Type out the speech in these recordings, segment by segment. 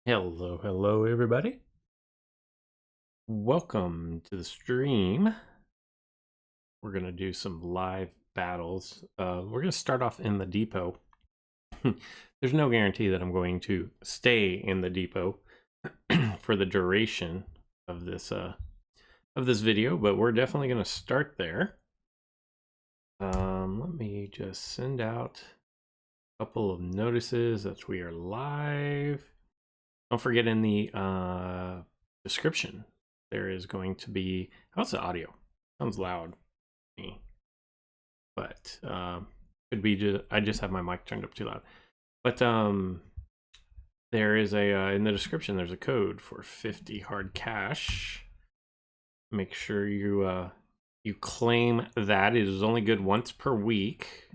Hello, everybody. Welcome to the stream. We're going to do some live battles. We're going to start off in the depot. There's no guarantee that I'm going to stay in the depot for the duration of this video, but we're definitely going to start there. Let me just send out a couple of notices that we are live. Don't forget in the description there is going to be, how's the audio? Sounds loud to me, but could be just I just have my mic turned up too loud. But there is a in the description there's a code for 50 hard cash. Make sure you claim that. It is only good once per week.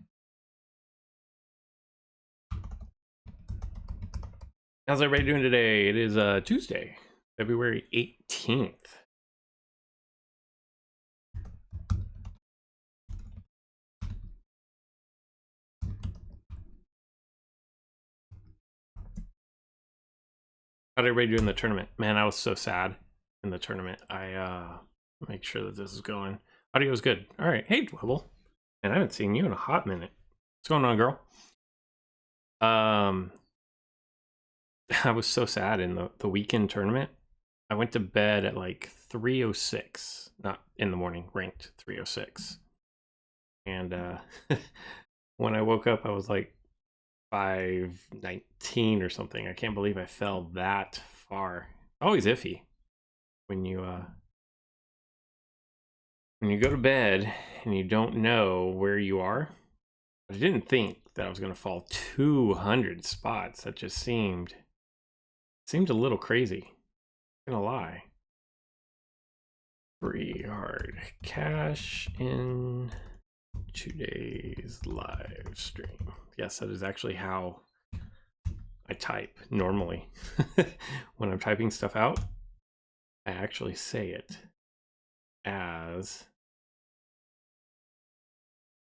How's everybody doing today? It is Tuesday, February 18th. How'd everybody do in the tournament? Man, I was so sad in the tournament. I make sure that this is going. Audio is good. All right. Hey, Dwebble. Man, I haven't seen you in a hot minute. What's going on, girl? I was so sad in the weekend tournament. I went to bed at like 3:06, not in the morning, ranked 3:06. And when I woke up, I was like 5:19 or something. I can't believe I fell that far. Always iffy when you go to bed and you don't know where you are. I didn't think that I was going to fall 200 spots. That just seemed a little crazy. I'm not gonna lie. Free hard cash in today's live stream. Yes, that is actually how I type normally. When I'm typing stuff out, I actually say it as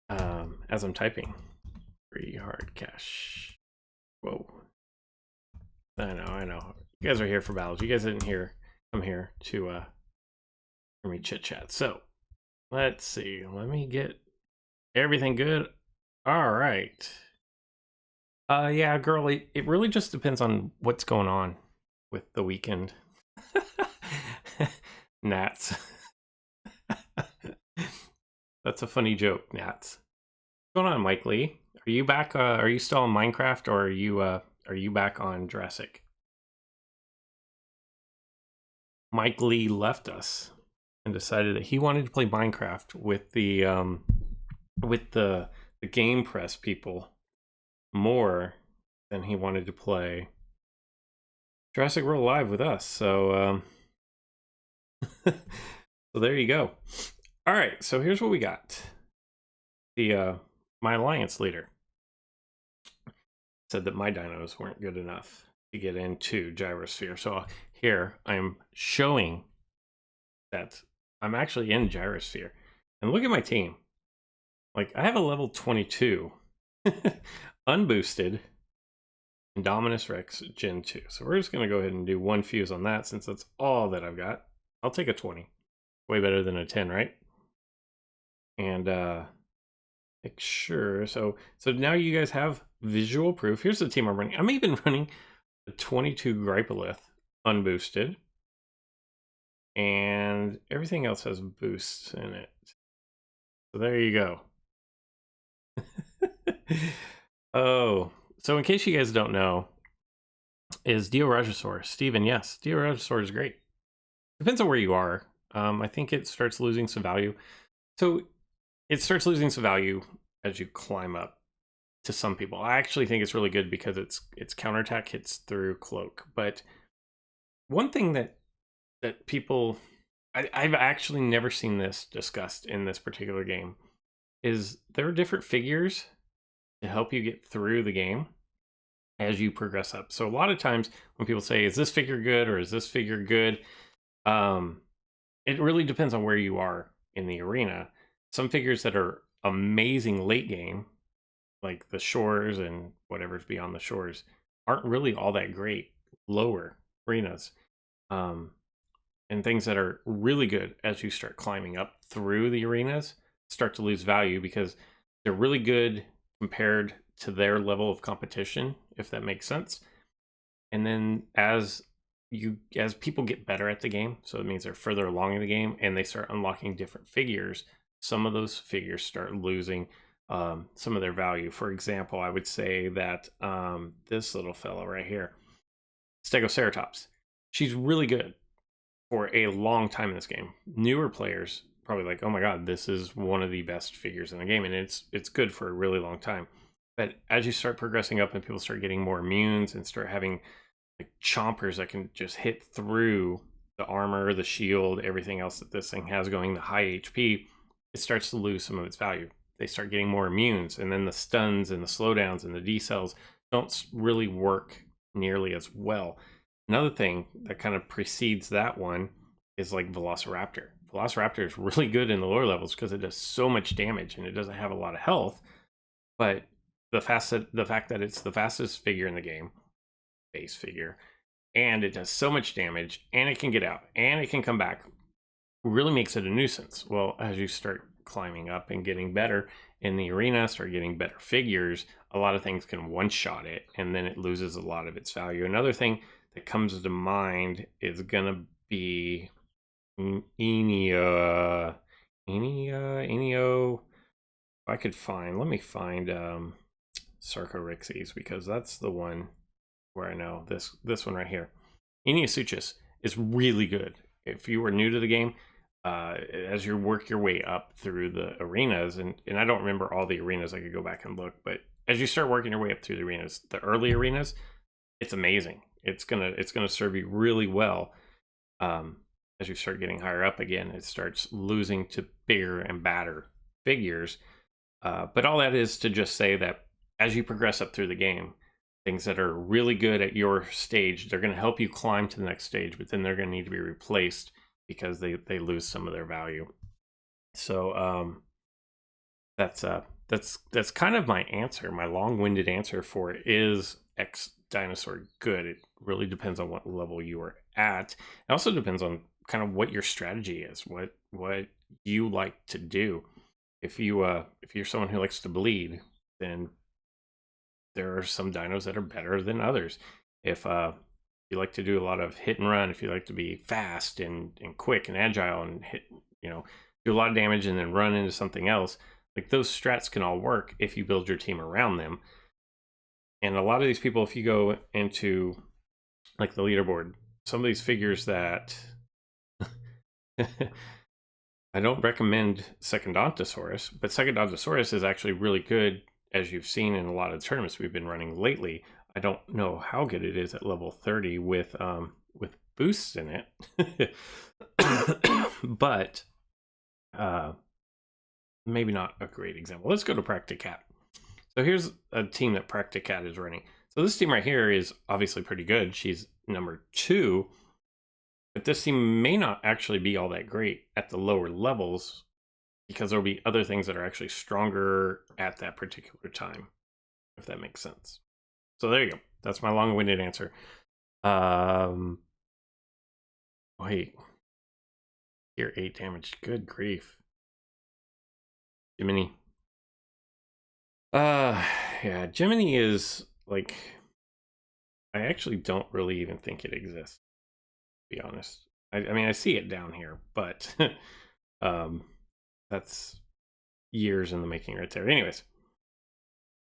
I'm typing. Free hard cash. Whoa. I know. You guys are here for battles. You guys didn't come here to hear me chit chat. So let's see. Let me get everything good. All right. Yeah, girl, it really just depends on what's going on with the weekend. Nats. That's a funny joke, Nats. What's going on, Mike Lee? Are you back? Are you still on Minecraft, or are you back on Jurassic? Mike Lee left us and decided that he wanted to play Minecraft with the Game Press people more than he wanted to play Jurassic World Alive with us. So so there you go. All right, so here's what we got. The my alliance leader said that my dinos weren't good enough to get into Gyrosphere. So here I'm showing that I'm actually in Gyrosphere. And look at my team. Like, I have a level 22 unboosted Indominus Rex Gen 2. So we're just going to go ahead and do one fuse on that, since that's all that I've got. I'll take a 20. Way better than a 10, right? And make sure. So now you guys have visual proof. Here's the team I'm running. I'm even running the 22 Gripelith unboosted. And everything else has boosts in it. So there you go. Oh, so in case you guys don't know, is Diorajosaur Steven? Yes, Diorajosaur is great. Depends on where you are. I think it starts losing some value. So it starts losing some value as you climb up to some people. I actually think it's really good because its counterattack hits through cloak. But one thing that people, I've actually never seen this discussed in this particular game, is there are different figures to help you get through the game as you progress up. So a lot of times when people say, is this figure good or is this figure good? It really depends on where you are in the arena. Some figures that are amazing late game, like the shores and whatever's beyond the shores, aren't really all that great lower arenas. And things that are really good as you start climbing up through the arenas start to lose value because they're really good compared to their level of competition, if that makes sense. And then as people get better at the game, so it means they're further along in the game and they start unlocking different figures, some of those figures start losing some of their value. For example, I would say that this little fellow right here, Stegoceratops, she's really good for a long time in this game. Newer players probably like, oh my god, this is one of the best figures in the game, and it's good for a really long time. But as you start progressing up and people start getting more immunes and start having like chompers that can just hit through the armor, the shield, everything else that this thing has going, the high HP, it starts to lose some of its value. They start getting more immunes, and then the stuns and the slowdowns and the decels don't really work nearly as well. Another thing that kind of precedes that one is like Velociraptor. Velociraptor is really good in the lower levels because it does so much damage and it doesn't have a lot of health. But the fact that it's the fastest figure in the game, base figure, and it does so much damage, and it can get out, and it can come back, really makes it a nuisance. Well, as you start climbing up and getting better in the arena, start getting better figures, a lot of things can one-shot it, and then it loses a lot of its value. Another thing that comes to mind is gonna be Enio. If I could find, let me find Sarcorixes, because that's the one where I know this one right here. Eniasuchus is really good. If you were new to the game, as you work your way up through the arenas, and I don't remember all the arenas, I could go back and look, but as you start working your way up through the arenas, the early arenas, it's amazing. It's gonna serve you really well. As you start getting higher up again, it starts losing to bigger and badder figures. But all that is to just say that as you progress up through the game, things that are really good at your stage, they're going to help you climb to the next stage, but then they're going to need to be replaced because they lose some of their value. So that's kind of my answer, my long-winded answer for is X dinosaur good. It really depends on what level you are at. It also depends on kind of what your strategy is, what you like to do. If you're someone who likes to bleed, then there are some dinos that are better than others. If you like to do a lot of hit and run, if you like to be fast and quick and agile and hit, do a lot of damage and then run into something else, like those strats can all work if you build your team around them. And a lot of these people, if you go into like the leaderboard, some of these figures that I don't recommend Secondontosaurus, but Secondontosaurus is actually really good, as you've seen in a lot of the tournaments we've been running lately. I don't know how good it is at level 30 with boosts in it, but maybe not a great example. Let's go to Practicat. So here's a team that Practicat is running. So this team right here is obviously pretty good. She's number 2, but this team may not actually be all that great at the lower levels because there'll be other things that are actually stronger at that particular time, if that makes sense. So there you go. That's my long-winded answer. Wait. You're 8 damage. Good grief. Jiminy. Yeah, Jiminy is like, I actually don't really even think it exists, to be honest. I mean, I see it down here, but that's years in the making right there. Anyways,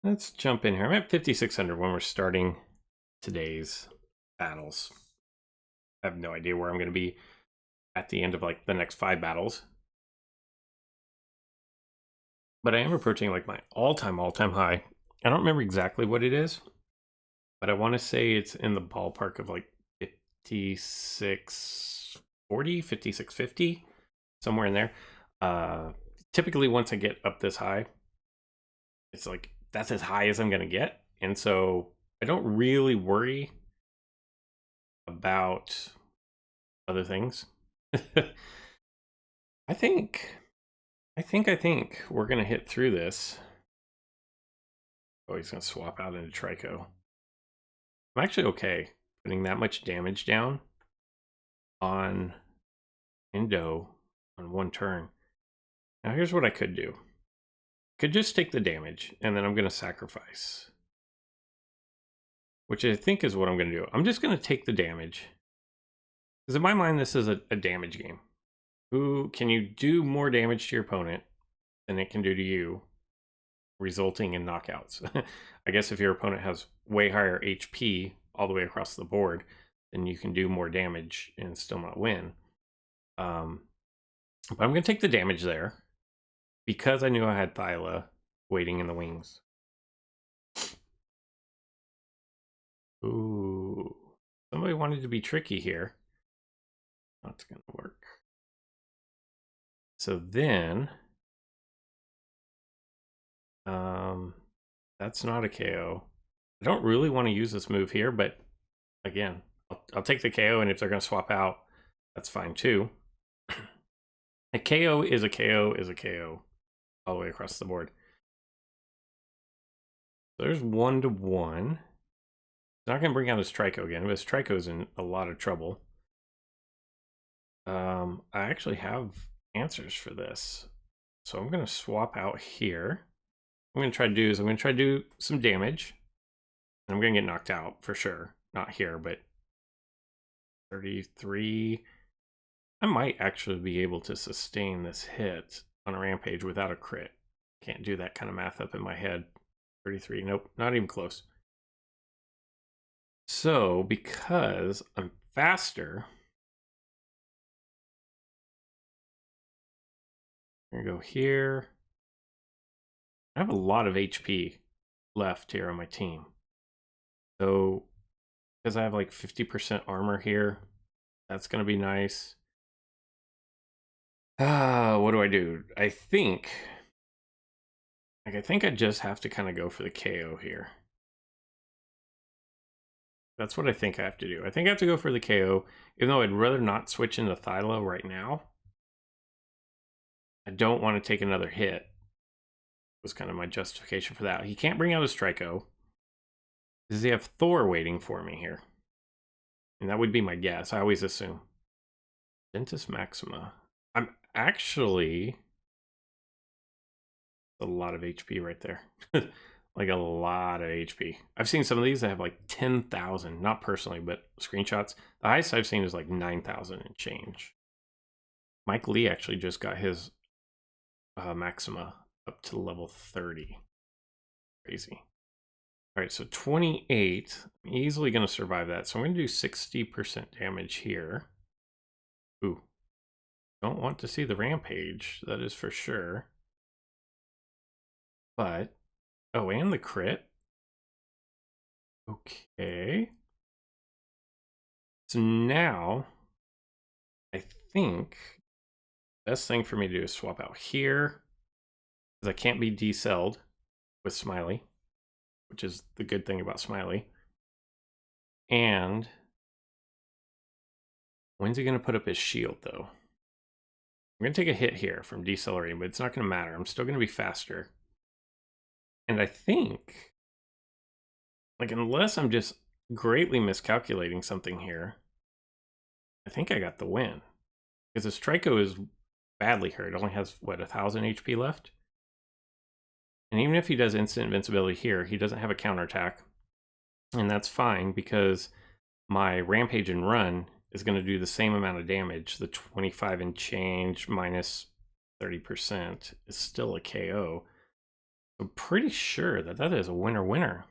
let's jump in here. I'm at 5,600 when we're starting today's battles. I have no idea where I'm going to be at the end of like the next 5 battles. But I am approaching like my all-time high. I don't remember exactly what it is, but I want to say it's in the ballpark of like 5640, 5650, somewhere in there. Typically once I get up this high, it's like that's as high as I'm going to get. And so I don't really worry about other things. I think we're going to hit through this. Oh, he's going to swap out into Trico. I'm actually okay putting that much damage down on Indo on one turn. Now here's what I could do. I could just take the damage, and then I'm going to sacrifice. Which I think is what I'm going to do. I'm just going to take the damage. Because in my mind, this is a damage game. Can you do more damage to your opponent than it can do to you, resulting in knockouts? I guess if your opponent has way higher HP all the way across the board, then you can do more damage and still not win. But I'm going to take the damage there because I knew I had Thyla waiting in the wings. Ooh, somebody wanted to be tricky here. That's going to work. So then, that's not a KO. I don't really want to use this move here, but again, I'll take the KO, and if they're going to swap out, that's fine too. A KO is a KO is a KO all the way across the board. So there's 1-1. It's not going to bring out his Trico again, but his Trico's in a lot of trouble. I actually have answers for this. So I'm going to swap out here. What I'm going to try to do is I'm going to try to do some damage. I'm going to get knocked out for sure. Not here, but 33. I might actually be able to sustain this hit on a rampage without a crit. Can't do that kind of math up in my head. 33, nope, not even close. So because I'm faster, I'm gonna go here. I have a lot of HP left here on my team. So because I have like 50% armor here, that's gonna be nice. What do I do? I think I just have to kind of go for the KO here. That's what I think I have to do. I think I have to go for the KO, even though I'd rather not switch into Thyla right now. I don't want to take another hit. Was kind of my justification for that. He can't bring out his Trico. Does he have Thor waiting for me here? And that would be my guess. I always assume. Ventus Maxima. I'm actually a lot of HP right there. Like a lot of HP. I've seen some of these that have like 10,000, not personally, but screenshots. The highest I've seen is like 9,000 and change. Mike Lee actually just got his Maxima up to level 30. Crazy. All right, so 28. I'm easily going to survive that. So I'm going to do 60% damage here. Ooh. Don't want to see the rampage, that is for sure. But, oh, and the crit. Okay. So now, I think best thing for me to do is swap out here, because I can't be decelled with Smiley, which is the good thing about Smiley. And when's he going to put up his shield, though? I'm going to take a hit here from decelerating, but it's not going to matter. I'm still going to be faster. And I think, like, unless I'm just greatly miscalculating something here, I think I got the win. Because his Trico is badly hurt. It only has, what, 1,000 HP left? And even if he does instant invincibility here, he doesn't have a counterattack. And that's fine, because my Rampage and Run is going to do the same amount of damage. The 25 and change minus 30% is still a KO. I'm pretty sure that that is a winner-winner.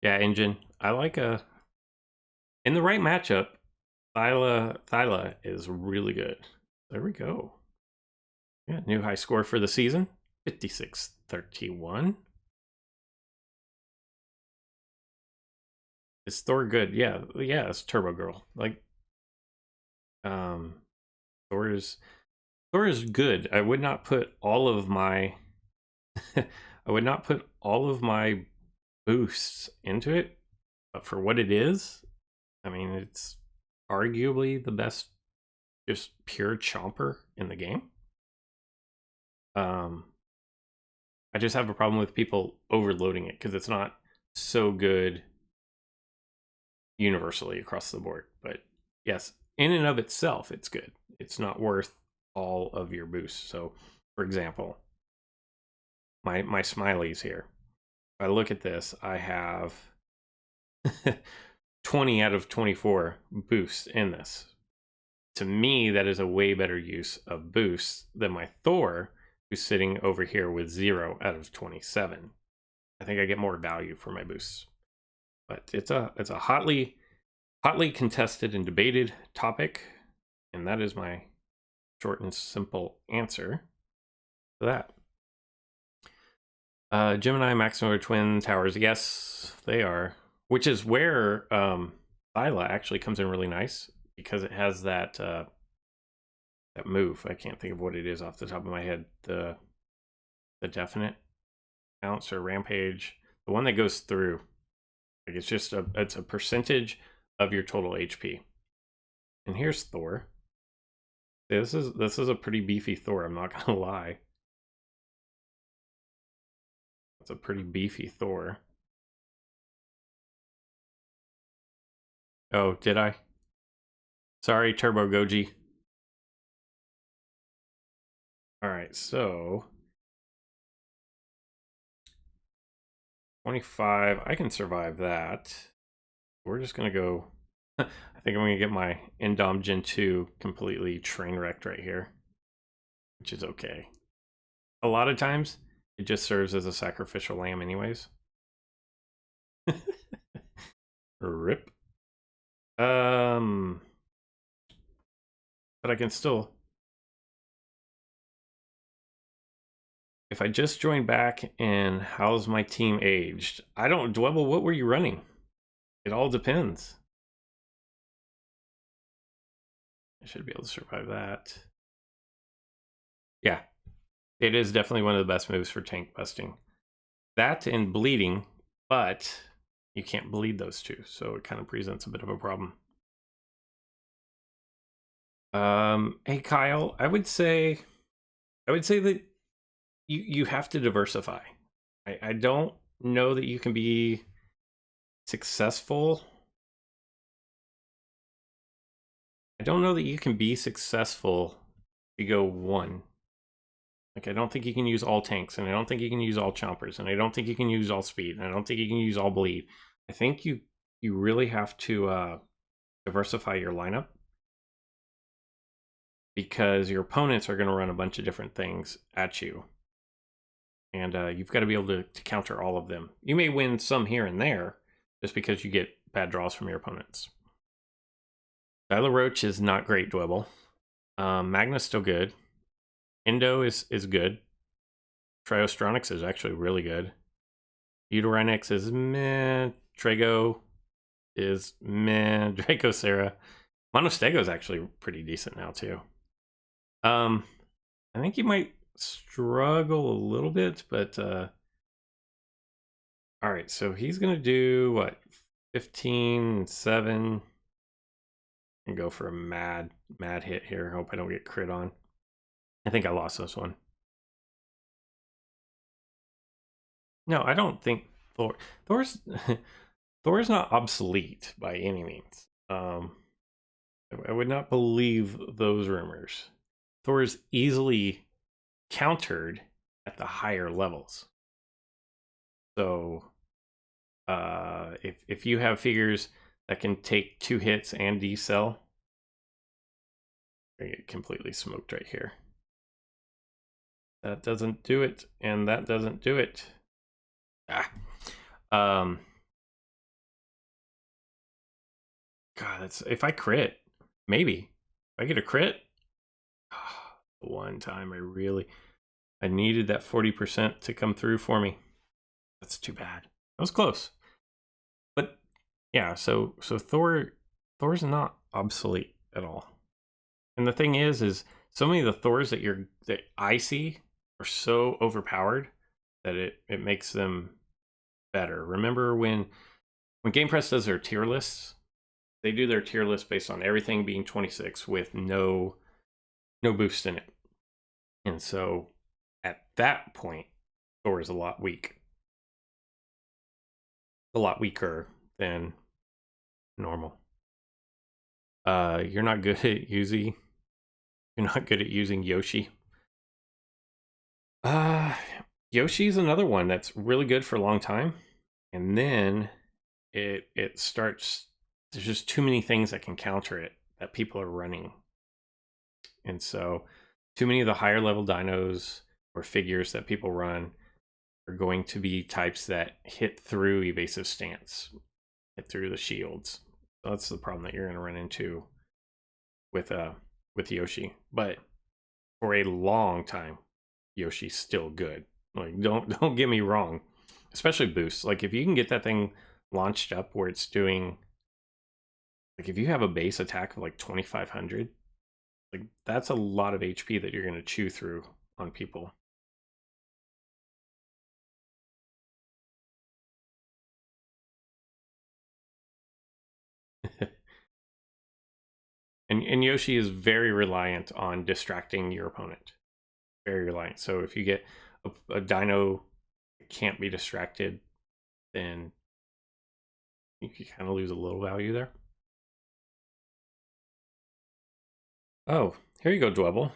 Yeah, Engine. I like a... In the right matchup, Thyla is really good. There we go. Yeah, new high score for the season. 56-31. Is Thor good? Yeah, it's Turbo Girl. Like, Thor is good. I would not put all of my I would not put all of my boosts into it, but for what it is, I mean, it's arguably the best just pure chomper in the game. I just have a problem with people overloading it because it's not so good universally across the board. But yes, in and of itself, it's good. It's not worth all of your boosts. So, for example, my smileys here. If I look at this, I have 20 out of 24 boosts in this. To me, that is a way better use of boosts than my Thor, who's sitting over here with 0 out of 27. I think I get more value for my boosts. But it's a hotly contested and debated topic, and that is my short and simple answer to that. Gemini Maximum Twin Towers, yes, they are. Which is where Thyla actually comes in really nice, because it has that that move. I can't think of what it is off the top of my head. The definite ounce or rampage, the one that goes through. Like it's a percentage of your total HP. And here's Thor. This is a pretty beefy Thor. I'm not gonna lie. It's a pretty beefy Thor. Oh, did I? Sorry, Turbo Goji. All right, so 25. I can survive that. We're just gonna go. I think I'm gonna get my Indom Gen 2 completely train wrecked right here, which is okay. A lot of times, it just serves as a sacrificial lamb, anyways. Rip. But I can still. If I just joined back and how's my team aged? I don't. Dwebble, what were you running? It all depends. I should be able to survive that. Yeah, it is definitely one of the best moves for tank busting. That and bleeding, but you can't bleed those two, so it kind of presents a bit of a problem. Hey Kyle, I would say that you have to diversify. I don't know that you can be successful. I don't know that you can be successful to go one. Like, I don't think you can use all tanks, and I don't think you can use all chompers, and I don't think you can use all speed, and I don't think you can use all bleed. I think you really have to diversify your lineup, because your opponents are going to run a bunch of different things at you, and you've got to be able to counter all of them. You may win some here and there just because you get bad draws from your opponents. Tyler Roach is not great, Dwebble. Magna's still good. Indo is good. Triostronics is actually really good. Uterinax is meh. Trago is meh. Dracosera. Monostego is actually pretty decent now too. I think you might struggle a little bit, but all right, so he's gonna do what, 15, 7, and go for a mad hit here. Hope I don't get crit on. I think I lost this one. No, I don't think Thor's Thor's not obsolete by any means. I would not believe those rumors. Thor is easily countered at the higher levels. So if you have figures that can take 2 hits and decel, I get completely smoked right here. That doesn't do it, and that doesn't do it. God, that's, if I crit, maybe. If I get a crit, one time I needed that 40% to come through for me. That's too bad. That was close. But yeah, so Thor's not obsolete at all. And the thing is so many of the Thors that I see are so overpowered that it makes them better. Remember when Game Press does their tier lists, they do their tier list based on everything being 26 with no boost in it. And so at that point, Thor is a lot weaker than Normal. You're not good at Yuzi. You're not good at using Yoshi. Uh, Yoshi's another one that's really good for a long time, and then it starts. There's just too many things that can counter it that people are running, and so too many of the higher level dinos or figures that people run are going to be types that hit through evasive stance, hit through the shields. So that's the problem that you're going to run into with Yoshi. But for a long time, Yoshi's still good. Like don't get me wrong, especially boosts. Like if you can get that thing launched up where it's doing, like if you have a base attack of like 2500, like that's a lot of HP that you're going to chew through on people. And Yoshi is very reliant on distracting your opponent. Very reliant. So if you get a dino that can't be distracted, then you can kind of lose a little value there. Oh, here you go, Dwebble.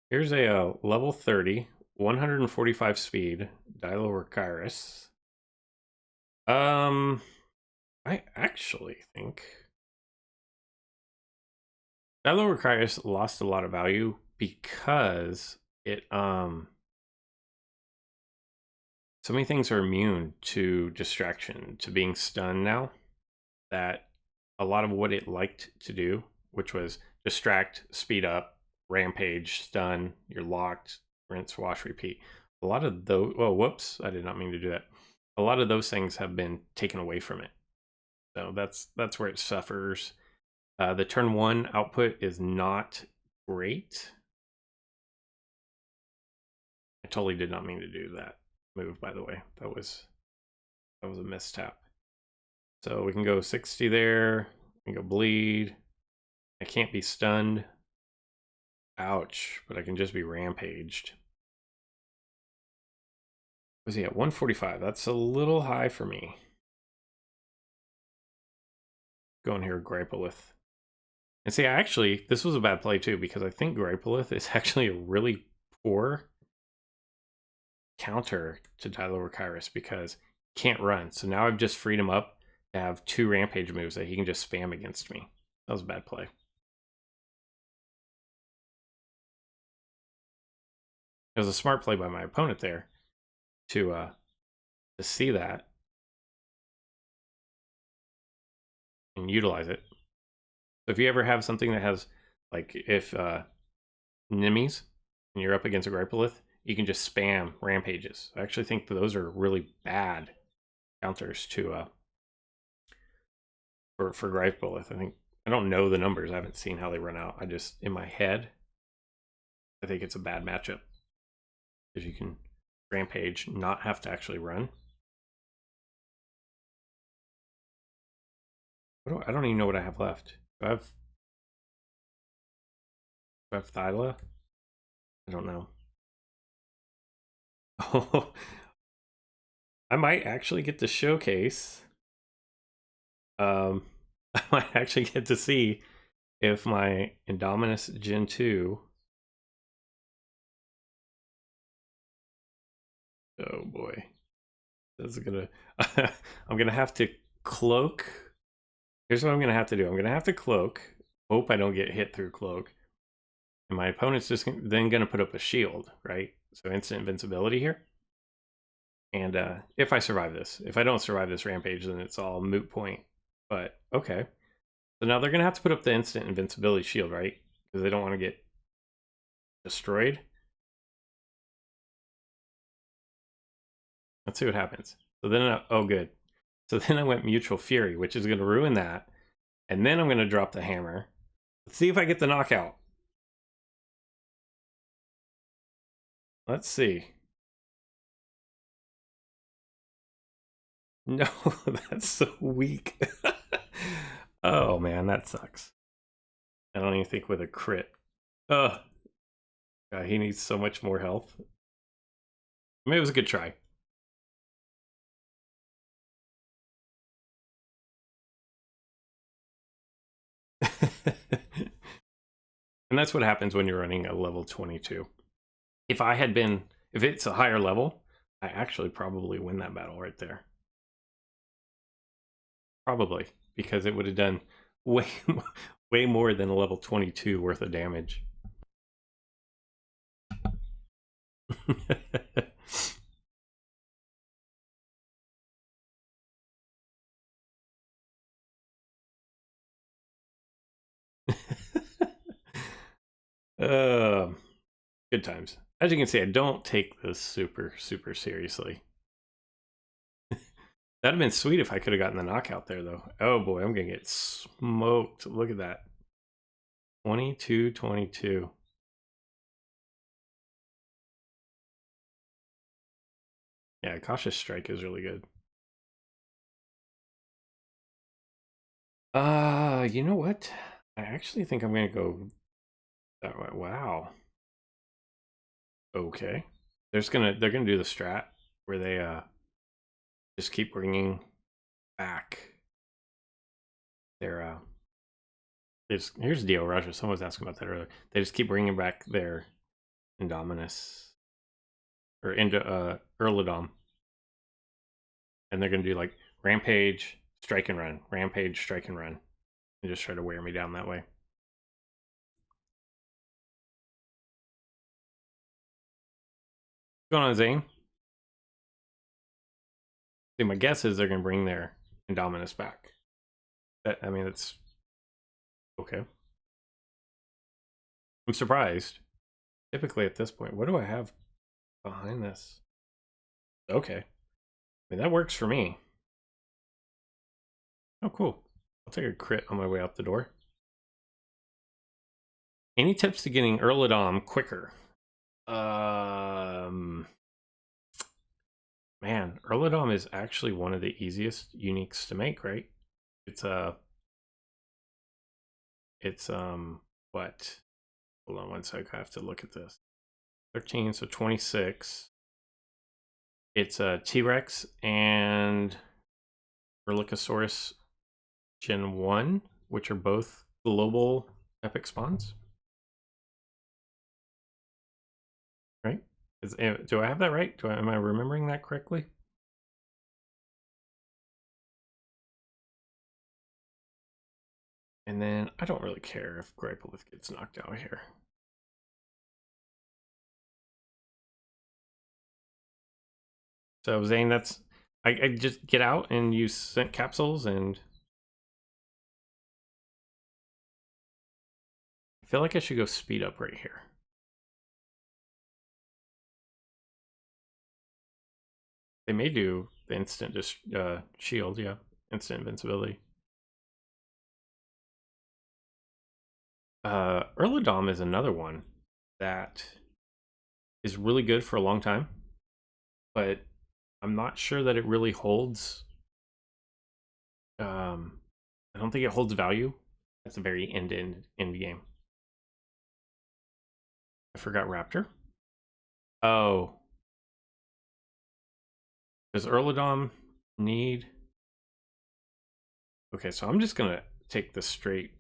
Here's a level 30, 145 speed Dilorhynchus. I actually think Dilorhynchus lost a lot of value because it so many things are immune to distraction, to being stunned now, that a lot of what it liked to do, which was distract, speed up, rampage, stun, you're locked, rinse, wash, repeat. A lot of those, oh, whoops, I did not mean to do that. A lot of those things have been taken away from it. So that's where it suffers. The turn 1 output is not great. I totally did not mean to do that move, by the way. That was a mistap. So we can go 60 there. We can go bleed. I can't be stunned. Ouch, but I can just be rampaged. Was he at 145? That's a little high for me. Going here, Gripelith. And see, actually, this was a bad play too, because I think Gripelith is actually a really poor counter to Dilorhynchus because he can't run. So now I've just freed him up to have 2 rampage moves that he can just spam against me. That was a bad play. It was a smart play by my opponent there to see that and utilize it. So if you ever have something that has, like, if Nimies and you're up against a Gripelith, you can just spam rampages. I actually think those are really bad counters to for Gripelith. I think, I don't know the numbers. I haven't seen how they run out. I just, in my head, I think it's a bad matchup because you can rampage, not have to actually run. I don't even know what I have left. Do I have Thyla? I don't know. Oh, I might actually get to showcase. I might actually get to see if my Indominus Gen 2. Oh boy. This is gonna I'm gonna have to cloak. Here's what I'm gonna have to do. I'm gonna have to cloak. Hope I don't get hit through cloak. And my opponent's just then gonna put up a shield, right? So instant invincibility here. And if I survive this. If I don't survive this rampage, then it's all moot point. But okay. So now they're gonna have to put up the instant invincibility shield, right? Because they don't want to get destroyed. Let's see what happens. So then, oh good. So then I went Mutual Fury, which is going to ruin that. And then I'm going to drop the hammer. Let's see if I get the knockout. Let's see. No, that's so weak. Oh man, that sucks. I don't even think with a crit. Oh, God, he needs so much more health. I mean, it was a good try. And that's what happens when you're running a level 22. If it's a higher level, I actually probably win that battle right there. Probably, because it would have done way, way more than a level 22 worth of damage. uh, Good times. As you can see, I don't take this super, super seriously. That'd have been sweet if I could have gotten the knockout there, though. Oh boy, I'm gonna get smoked. Look at that. 22-22. Yeah, Cautious Strike is really good. You know what? I actually think I'm gonna go that way. Wow. Okay. They're gonna do the strat where they just keep bringing back their here's Dio Roger. Someone was asking about that earlier. They just keep bringing back their Indominus or Earlodom, and they're gonna do like Rampage, Strike and Run, Rampage, Strike and Run, and just try to wear me down that way. What's going on, Zane? See, my guess is they're gonna bring their Indominus back. I mean, that's okay. I'm surprised. Typically at this point, what do I have behind this? Okay. I mean, that works for me. Oh, cool. I'll take a crit on my way out the door. Any tips to getting Earlodom quicker? Man, Earlodom is actually one of the easiest uniques to make, right? It's what? Hold on one sec. I have to look at this. 13, so 26. It's a T-Rex and Erlikosaurus Gen 1, which are both global epic spawns. Right? Do I have that right? Am I remembering that correctly? And then I don't really care if Gripelith gets knocked out here. So Zane, I just get out and use scent capsules, and I feel like I should go speed up right here. They may do the instant shield, yeah, instant invincibility. Earlodom is another one that is really good for a long time, but I'm not sure that it really holds. I don't think it holds value at the very end game. I forgot Raptor. Oh, does Earlodom need? Okay, so I'm just gonna take the straight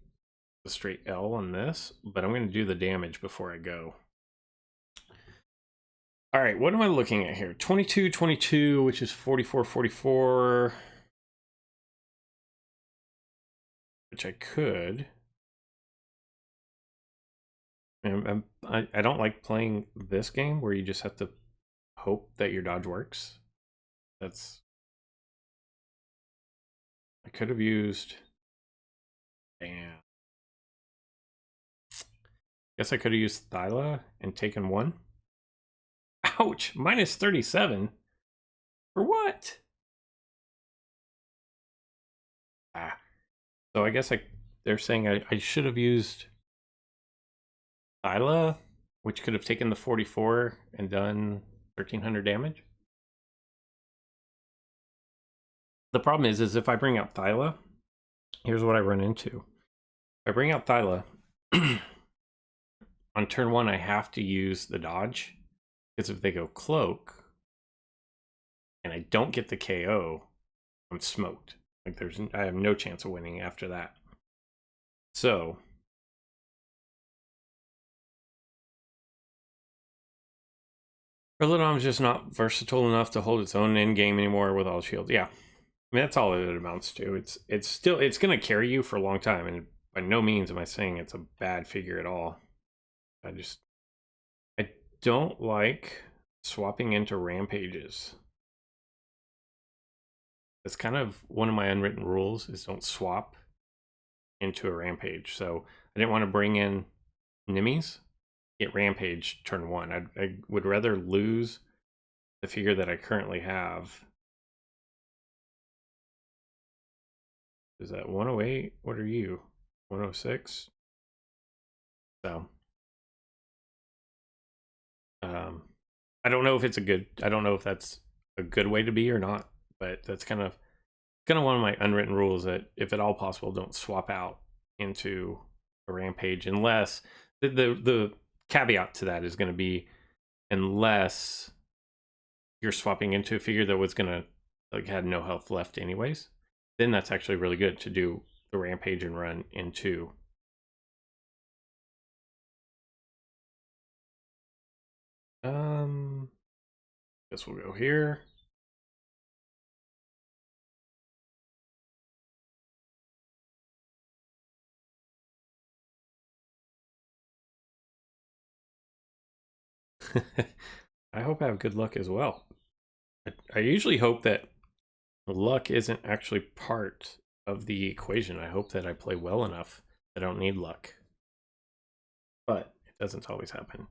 L on this, but I'm gonna do the damage before I go. All right, what am I looking at here? 22-22, which is 44-44, which I could. I don't like playing this game where you just have to hope that your dodge works. I could have used. Damn. Guess I could have used Thyla and taken one. Ouch! Minus 37. For what? Ah. So I guess they're saying I should have used Thyla, which could have taken the 44 and done 1300 damage. The problem is if I bring out Thyla, here's what I run into. If I bring out Thyla, on turn 1 I have to use the dodge, because if they go cloak and I don't get the KO, I'm smoked. Like I have no chance of winning after that. So Earlodon's just not versatile enough to hold its own end game anymore with all shields. Yeah. I mean, that's all it amounts to. It's gonna carry you for a long time, and by no means am I saying it's a bad figure at all. I don't like swapping into rampages. That's kind of one of my unwritten rules, is don't swap into a rampage. So I didn't want to bring in Nimmies, get rampage turn 1. I would rather lose the figure that I currently have. Is that 108? What are you? 106? So I don't know if it's I don't know if that's a good way to be or not, but that's kind of one of my unwritten rules, that if at all possible, don't swap out into a rampage, unless the caveat to that is going to be, unless you're swapping into a figure that was going to, like, had no health left anyways, then that's actually really good to do the rampage and run into. Guess we'll go here. I hope I have good luck as well. I usually hope that luck isn't actually part of the equation. I hope that I play well enough that I don't need luck. But it doesn't always happen.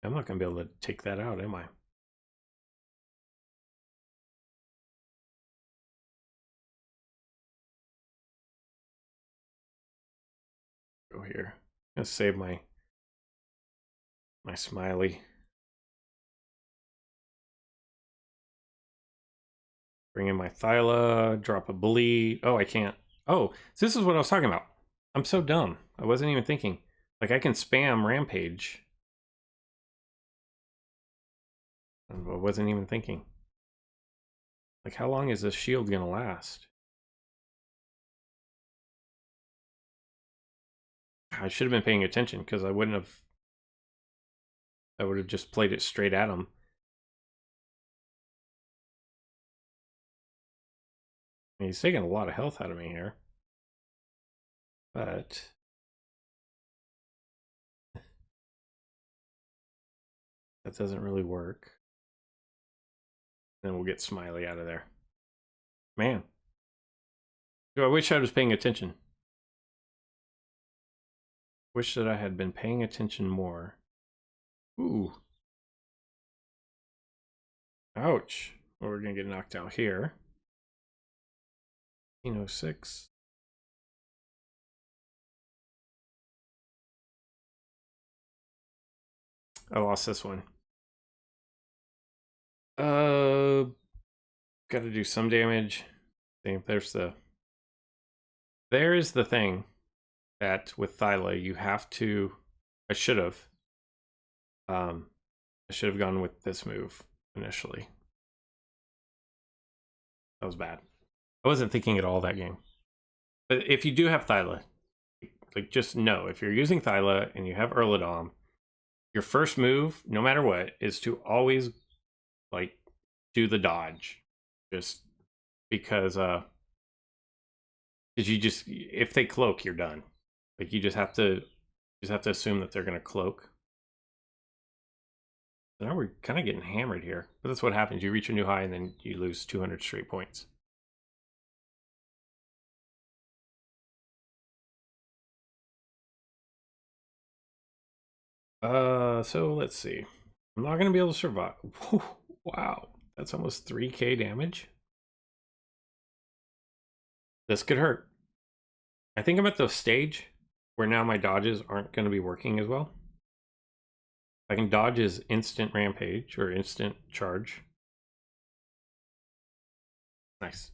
I'm not going to be able to take that out, am I? Go here. I'm going to save my smiley. Bring in my Thyla, drop a bleed. Oh, I can't. Oh, so this is what I was talking about. I'm so dumb. I wasn't even thinking. Like, I can spam rampage. I wasn't even thinking. Like, how long is this shield gonna last? I should have been paying attention, because I would have just played it straight at him. I mean, he's taking a lot of health out of me here. But that doesn't really work. Then we'll get Smiley out of there. Man. I wish I was paying attention. Wish that I had been paying attention more. Ooh. Ouch. Well, we're gonna get knocked out here. 1806. I lost this one. Gotta do some damage. I think there's the thing that with Thyla you have to. I should have gone with this move initially. That was bad. I wasn't thinking at all that game. But if you do have Thyla, like, just know, if you're using Thyla and you have Earlodom, your first move, no matter what, is to always, like, do the dodge. Just because you just, if they cloak, you're done. Like, you just have to assume that they're gonna cloak. So now we're kind of getting hammered here. But that's what happens. You reach a new high and then you lose 200 straight points. So let's see. I'm not gonna be able to survive. Wow, that's almost 3k damage. This could hurt. I think I'm at the stage where now my dodges aren't going to be working as well. I can dodge his instant rampage or instant charge. Nice.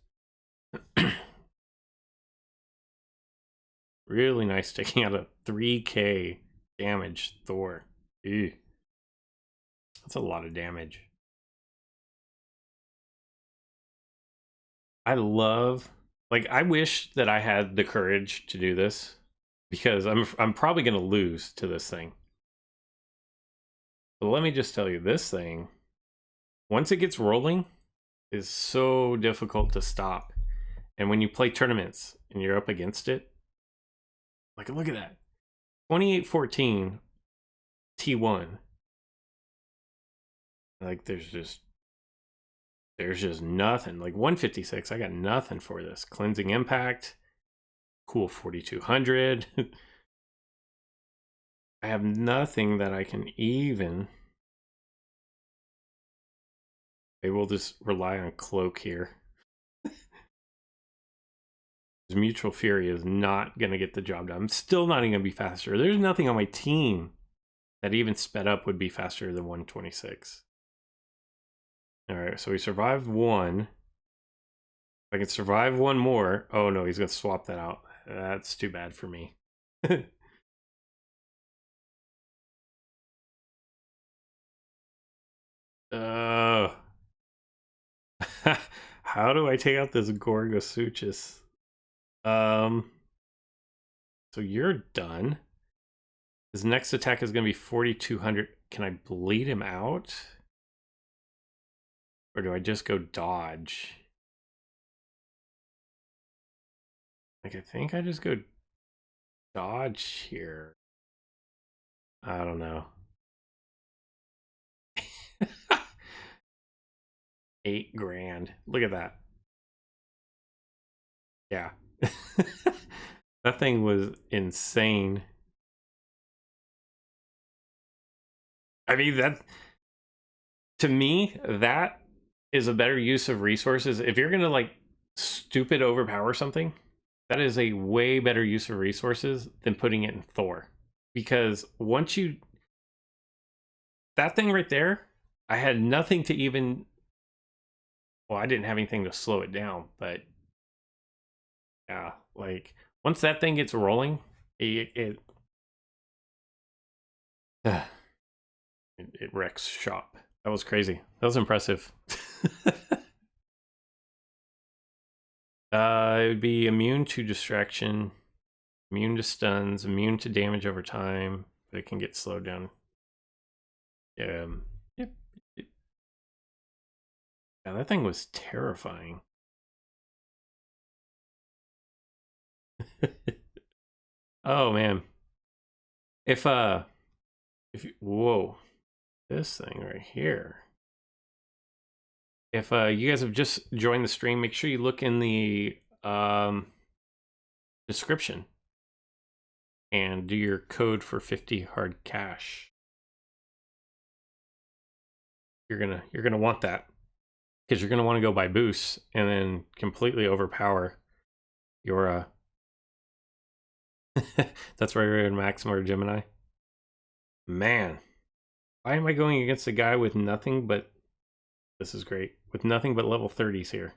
Really nice, taking out a 3k damage Thor. Ew. That's a lot of damage. I love, like, I wish that I had the courage to do this, because I'm probably going to lose to this thing. But let me just tell you, this thing once it gets rolling, it's so difficult to stop. And when you play tournaments and you're up against it, like, look at that. 28-14 T1. Like, there's just nothing. Like 156, I got nothing for this. Cleansing Impact, cool 4200. I have nothing that I can even. Maybe we'll just rely on Cloak here. Mutual Fury is not going to get the job done. I'm still not even going to be faster. There's nothing on my team that even sped up would be faster than 126. All right, so we survived one. If I can survive one more. Oh no, he's going to swap that out. That's too bad for me. How do I take out this Gorgosuchus? So you're done. His next attack is going to be 4200. Can I bleed him out? Or do I just go dodge? Like, I think I just go dodge here. I don't know. 8 grand. Look at that. Yeah. That thing was insane. I mean, that, to me, that is a better use of resources. If you're gonna like stupid overpower something, that is a way better use of resources than putting it in Thor. Because once you, that thing right there, I had nothing to even, well, I didn't have anything to slow it down, but yeah, like once that thing gets rolling, it wrecks shop. That was crazy. That was impressive. It would be immune to distraction, immune to stuns, immune to damage over time, but it can get slowed down. Yep. Yeah, that thing was terrifying. Oh man. If you, whoa, this thing right here. If you guys have just joined the stream, make sure you look in the description and do your code for 50 hard cash. You're gonna want that because you're gonna want to go buy boosts and then completely overpower your that's why you're in Maxima or Gemini. Man, why am I going against a guy with nothing but, this is great, with nothing but level 30s here?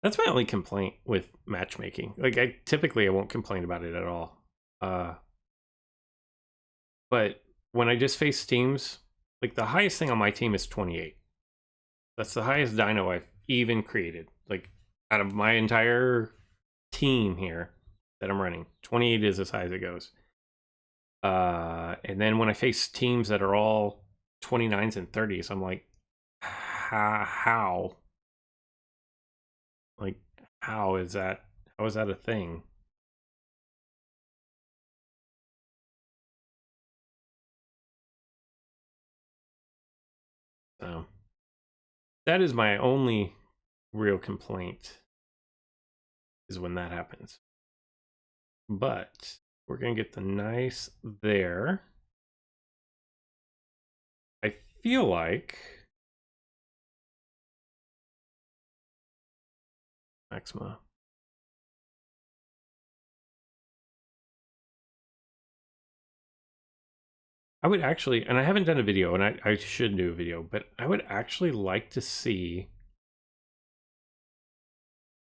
That's my only complaint with matchmaking. Like, I won't complain about it at all. But when I just face teams, like the highest thing on my team is 28. That's the highest dino I've even created. Like, out of my entire team here that I'm running, 28 is as high as it goes. And then when I face teams that are all 29s and 30s, I'm like, how? Like, how is that? How is that a thing? So that is my only real complaint, is when that happens. But we're gonna get the nice there. I feel like Maxima. I would actually, and I haven't done a video, and I should do a video, but I would actually like to see,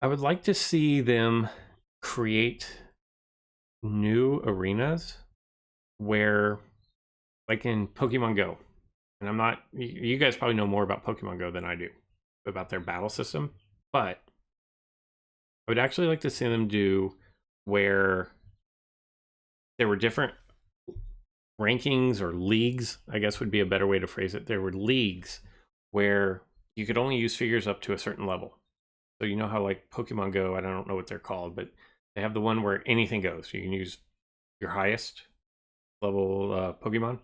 I would like to see them create new arenas where, like in Pokemon Go, and I'm not, you guys probably know more about Pokemon Go than I do, about their battle system, but I would actually like to see them do where there were different rankings or leagues, I guess would be a better way to phrase it. There were leagues where you could only use figures up to a certain level. So you know how like Pokemon Go, I don't know what they're called, but they have the one where anything goes. You can use your highest level Pokemon,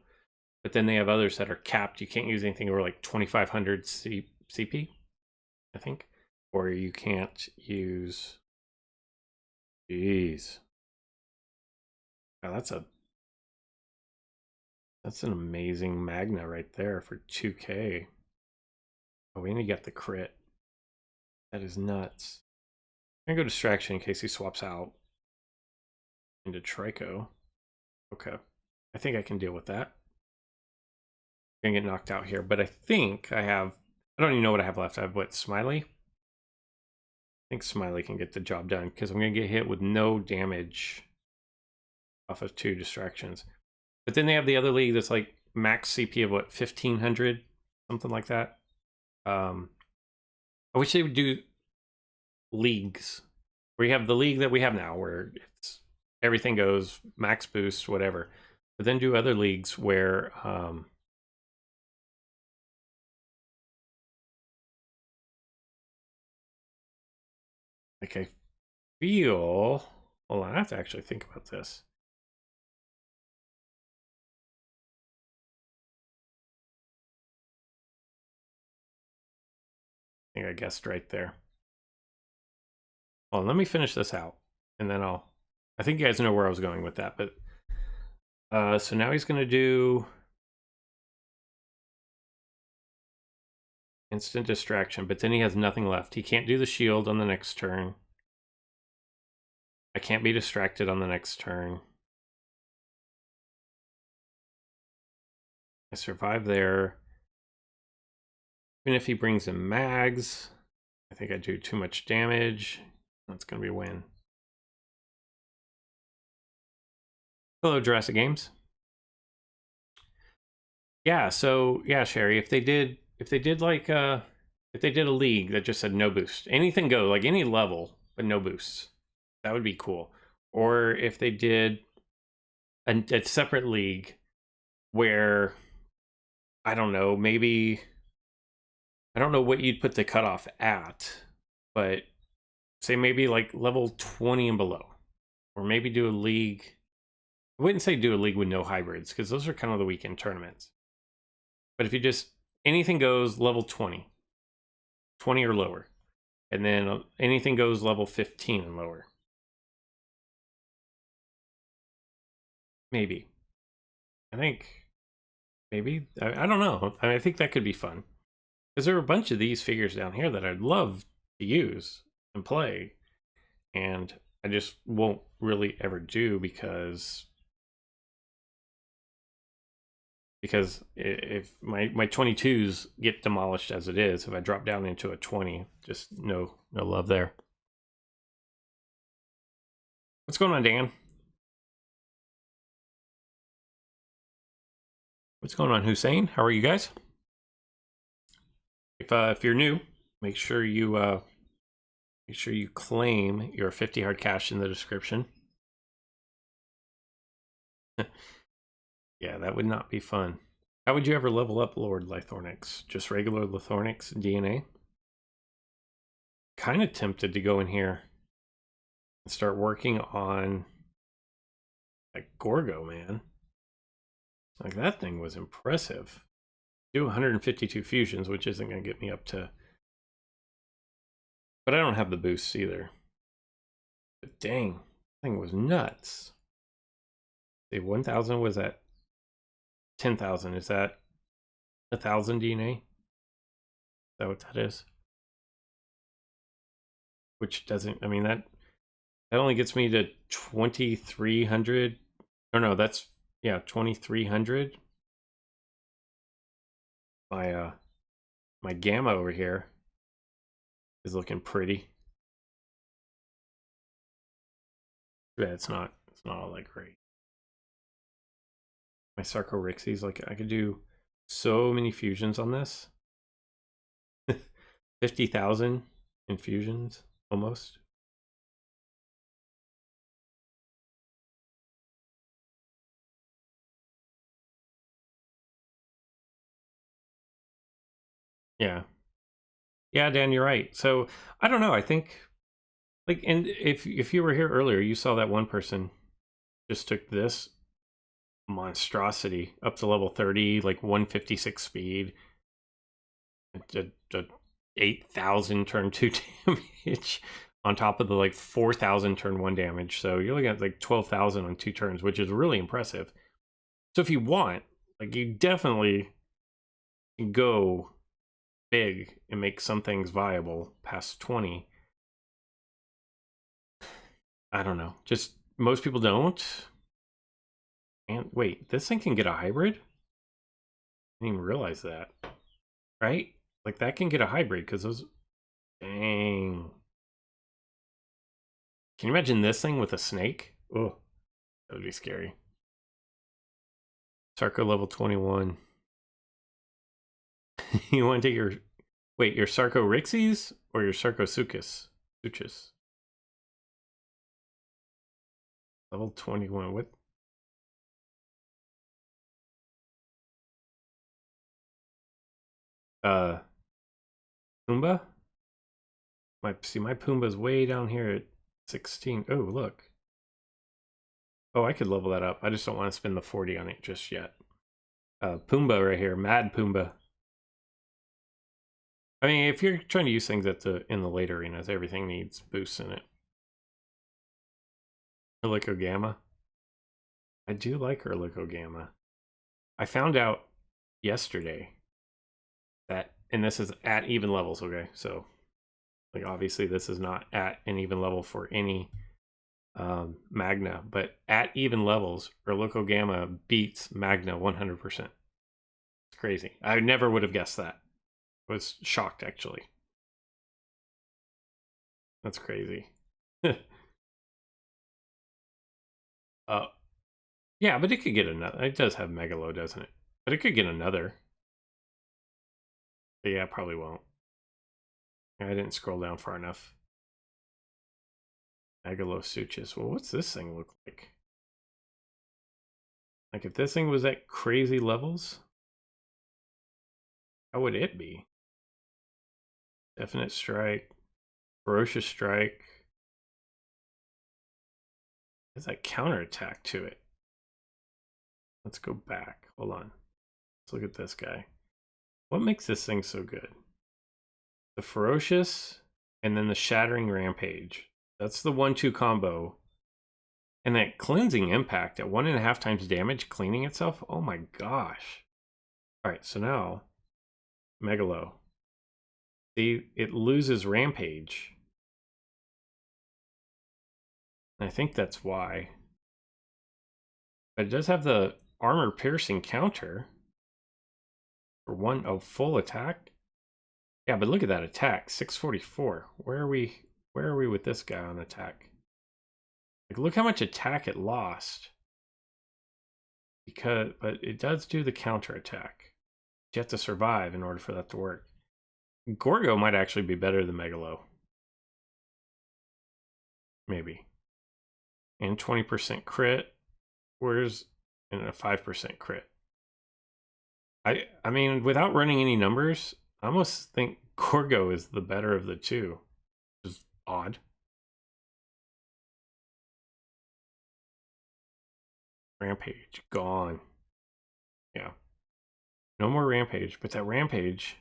but then they have others that are capped. You can't use anything over like 2500 CP, I think, or you can't use. Jeez, wow, that's an amazing Magna right there for 2K. Oh, we only got the crit. That is nuts. I'm gonna go distraction in case he swaps out into Trico. Okay, I think I can deal with that. I'm gonna get knocked out here, but I think I have. I don't even know what I have left. I have what, Smiley? I think Smiley can get the job done because I'm gonna get hit with no damage off of 2 distractions. But then they have the other league that's like max CP of what, 1500, something like that. I wish they would do leagues where you have the league that we have now where it's everything goes max boost, whatever, but then do other leagues where like I feel, hold on, I have to actually think about this. I think I guessed right there. Well, let me finish this out and then I think you guys know where I was going with that, but so now he's gonna do instant distraction, but then he has nothing left. He can't do the shield on the next turn. I can't be distracted on the next turn. I survive there. Even if he brings in mags, I think I do too much damage. That's going to be a win. Hello, Jurassic Games. Yeah, so yeah, Sherry, if they did like if they did a league that just said no boost, anything go, like any level, but no boosts, that would be cool. Or if they did a separate league where, I don't know, maybe, I don't know what you'd put the cutoff at, but say maybe like level 20 and below. Or maybe do a league. I wouldn't say do a league with no hybrids, because those are kind of the weekend tournaments. But if you just, anything goes level 20 or lower. And then anything goes level 15 and lower. Maybe. I think, maybe. I don't know. I think that could be fun. Because there are a bunch of these figures down here that I'd love to use and play. And I just won't really ever do because if my 22s get demolished as it is, if I drop down into a 20, just no love there. What's going on, Dan? What's going on, Hussein? How are you guys? If you're new, make sure you claim your 50 hard cash in the description. Yeah, that would not be fun. How would you ever level up Lord Lythornix? Just regular Lythornix DNA? Kind of tempted to go in here and start working on like Gorgo, man. Like that thing was impressive. Do 152 fusions, which isn't going to get me up to... But I don't have the boosts either. But dang, that thing was nuts. Say 1,000 was at 10,000. Is that 1,000 DNA? Is that what that is? Which doesn't, I mean, that only gets me to 2,300. Or no, that's, yeah, 2,300. My gamma over here is looking pretty. Yeah, it's not all that great. My Sarcorixes, like I could do so many fusions on this. 50,000 infusions almost. Yeah. Yeah, Dan, you're right. So I don't know. I think like, and if you were here earlier, you saw that one person just took this monstrosity up to level 30, like 156 speed, a 8,000 turn 2 damage on top of the like 4,000 turn 1 damage. So you're looking at like 12,000 on 2 turns, which is really impressive. So if you want, like, you definitely can go big and make some things viable past 20. I don't know. Just most people don't. And wait, this thing can get a hybrid? I didn't even realize that. Right? Like, that can get a hybrid because those. Dang. Can you imagine this thing with a snake? Oh, that would be scary. Sarco level 21. You want to take your. Wait, your Sarco Rixies or your Sarco Suchus? Level 21. What? Pumbaa? My Pumbaa's way down here at 16. Oh, look. Oh, I could level that up. I just don't want to spend the 40 on it just yet. Pumbaa right here, Mad Pumbaa. I mean, if you're trying to use things in the later arenas, everything needs boosts in it. Erlico Gamma. I do like Erlico Gamma. I found out yesterday that, and this is at even levels, okay? So, like, obviously this is not at an even level for any Magna, but at even levels, Erlico Gamma beats Magna 100%. It's crazy. I never would have guessed that. I was shocked, actually. That's crazy. Yeah, but it could get another. It does have Megalo, doesn't it? But it could get another. But yeah, probably won't. I didn't scroll down far enough. Megalosuchus. Well, what's this thing look like? Like, if this thing was at crazy levels, how would it be? Definite strike. Ferocious strike. There's a counterattack to it. Let's go back. Hold on. Let's look at this guy. What makes this thing so good? The ferocious and then the shattering rampage. That's the 1-2 combo. And that cleansing impact at 1.5 times damage cleaning itself. Oh my gosh. Alright, so now Megalo. See, it loses rampage. And I think that's why. But it does have the armor piercing counter for one full attack. Yeah, but look at that attack, 644. Where are we with this guy on attack? Like, look how much attack it lost. But it does do the counter attack. You have to survive in order for that to work. Gorgo might actually be better than Megalo. Maybe. And 20% crit. Where's and a 5% crit? I mean, without running any numbers, I almost think Gorgo is the better of the two. Which is odd. Rampage gone. Yeah. No more rampage, but that rampage,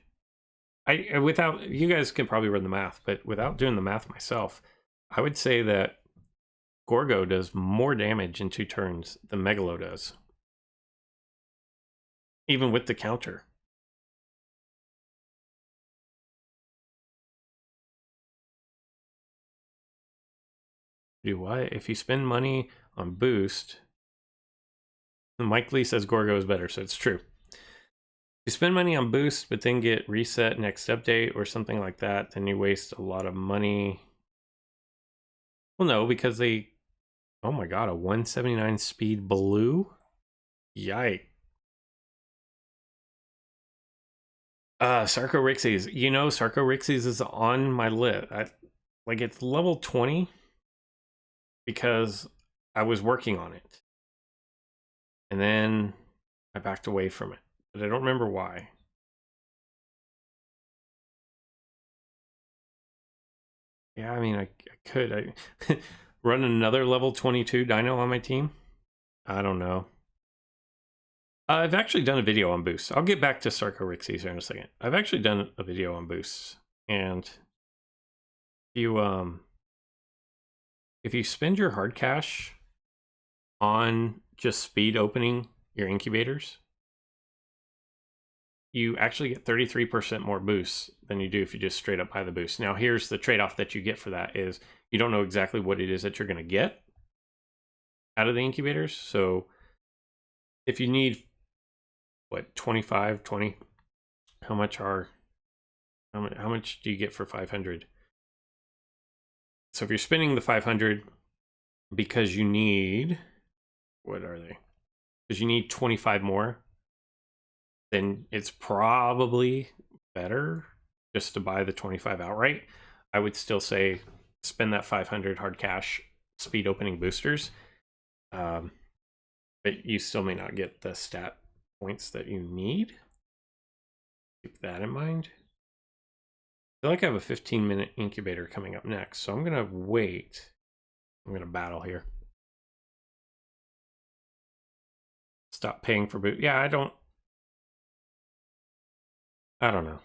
without, you guys can probably run the math, but without doing the math myself, I would say that Gorgo does more damage in 2 turns than Megalo does. Even with the counter. Do what? If you spend money on boost, Mike Lee says Gorgo is better, so it's true. You spend money on boost, but then get reset next update or something like that, then you waste a lot of money. Well, no, because they, oh my god, a 179 speed blue? Yikes. Sarcoryxes. You know, Sarcoryxes is on my list. Like, it's level 20 because I was working on it. And then I backed away from it. But I don't remember why. Yeah, I mean, I could run another level 22 dino on my team. I don't know. I've actually done a video on boosts. I'll get back to Sarcoryxes here in a second. I've actually done a video on boosts, and if you spend your hard cash on just speed opening your incubators, you actually get 33% more boosts than you do if you just straight up buy the boost. Now, here's the trade-off that you get for that is you don't know exactly what it is that you're going to get out of the incubators. So if you need, what, 25, 20, how much do you get for 500? So if you're spending the 500 because you need, what are they? Because you need 25 more, then it's probably better just to buy the 25 outright. I would still say spend that 500 hard cash speed opening boosters, but you still may not get the stat points that you need. Keep that in mind. I feel like I have a 15-minute incubator coming up next, so I'm gonna wait. I'm gonna battle here. Stop paying for boot. Yeah, I don't know.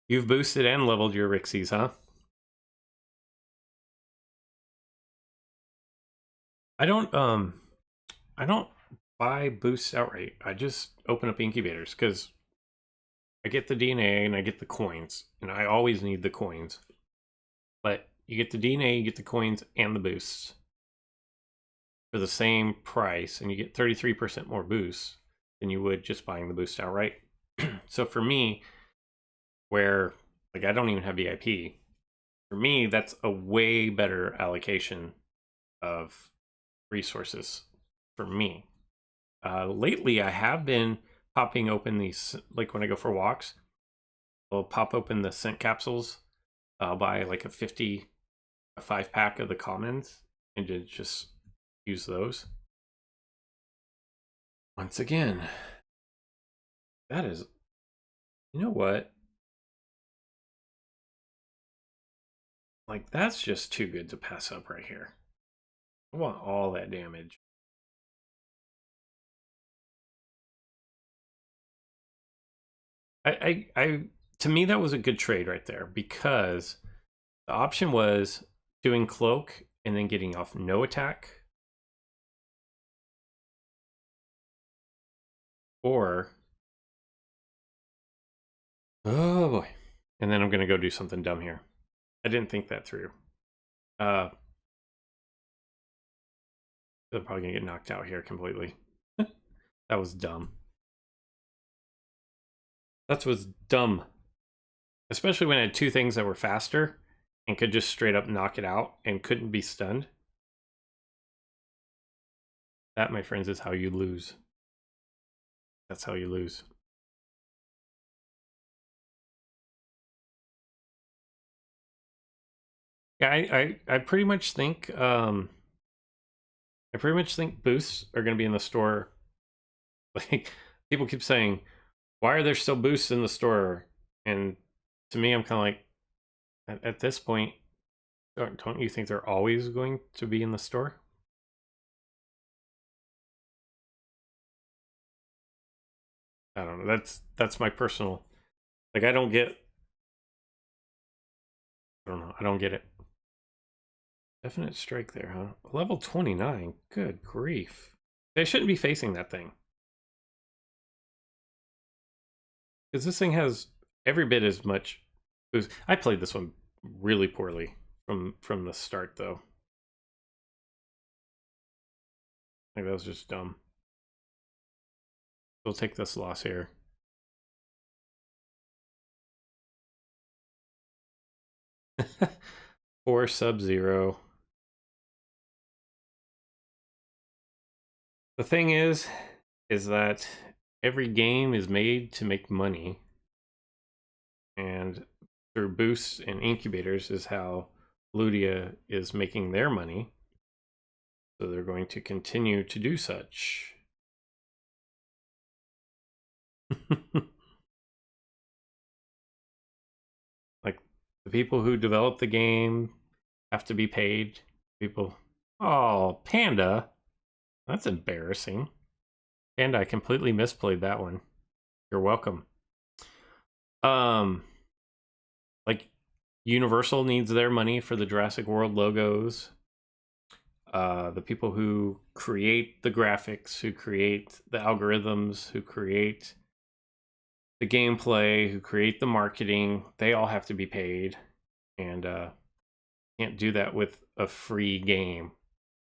You've boosted and leveled your Rixies, huh? I don't buy boosts outright. I just open up incubators because I get the DNA and I get the coins, and I always need the coins. But you get the DNA, you get the coins, and the boosts for the same price, and you get 33% more boosts than you would just buying the boost outright. So for me, where like I don't even have VIP, for me that's a way better allocation of resources for me. Lately, I have been popping open these, like when I go for walks, I'll pop open the scent capsules. I'll buy like a 5-pack of the commons and just use those. Once again, that is, you know what? Like, that's just too good to pass up right here. I want all that damage. To me, that was a good trade right there because the option was doing cloak and then getting off no attack, or oh boy, and then I'm gonna go do something dumb here. I didn't think that through. I'm probably gonna get knocked out here completely. That was dumb. That was dumb. Especially when I had two things that were faster and could just straight up knock it out and couldn't be stunned. That, my friends, is how you lose. That's how you lose. Yeah, I pretty much think boosts are gonna be in the store. Like, people keep saying, why are there still boosts in the store? And to me, I'm kind of like, at this point, don't you think they're always going to be in the store? I don't know. That's my personal, like, I don't get, I don't know. I don't get it. Definite strike there, huh? Level 29. Good grief. They shouldn't be facing that thing. Because this thing has every bit as much boost. I played this one really poorly from the start, though. Like, that was just dumb. We'll take this loss here. Or Sub-Zero. The thing is that every game is made to make money, and through boosts and incubators is how Ludia is making their money. So they're going to continue to do such. The people who develop the game have to be paid. People, oh, Panda, that's embarrassing. Panda, I completely misplayed that one. You're welcome. Like Universal needs their money for the Jurassic World logos. The people who create the graphics, who create the algorithms, who create the gameplay, who create the marketing, they all have to be paid, and can't do that with a free game.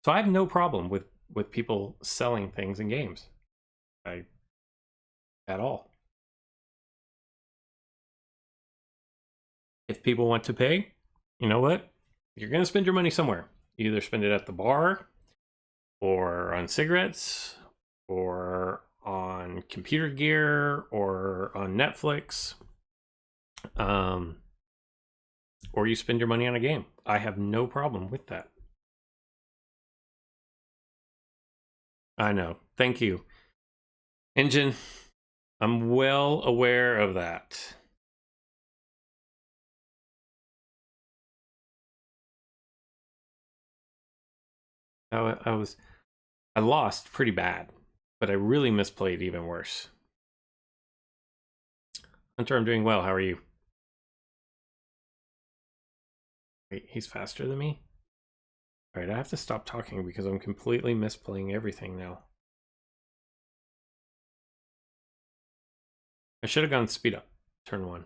So I have no problem with people selling things in games, at all. If people want to pay, you know what? You're gonna spend your money somewhere. You either spend it at the bar, or on cigarettes, or on computer gear, or on Netflix, or you spend your money on a game. I have no problem with that. I know. Thank you. Engine, I'm well aware of that. I lost pretty bad, but I really misplayed even worse. Hunter, I'm doing well. How are you? Wait, he's faster than me? All right, I have to stop talking because I'm completely misplaying everything now. I should have gone speed up, turn 1.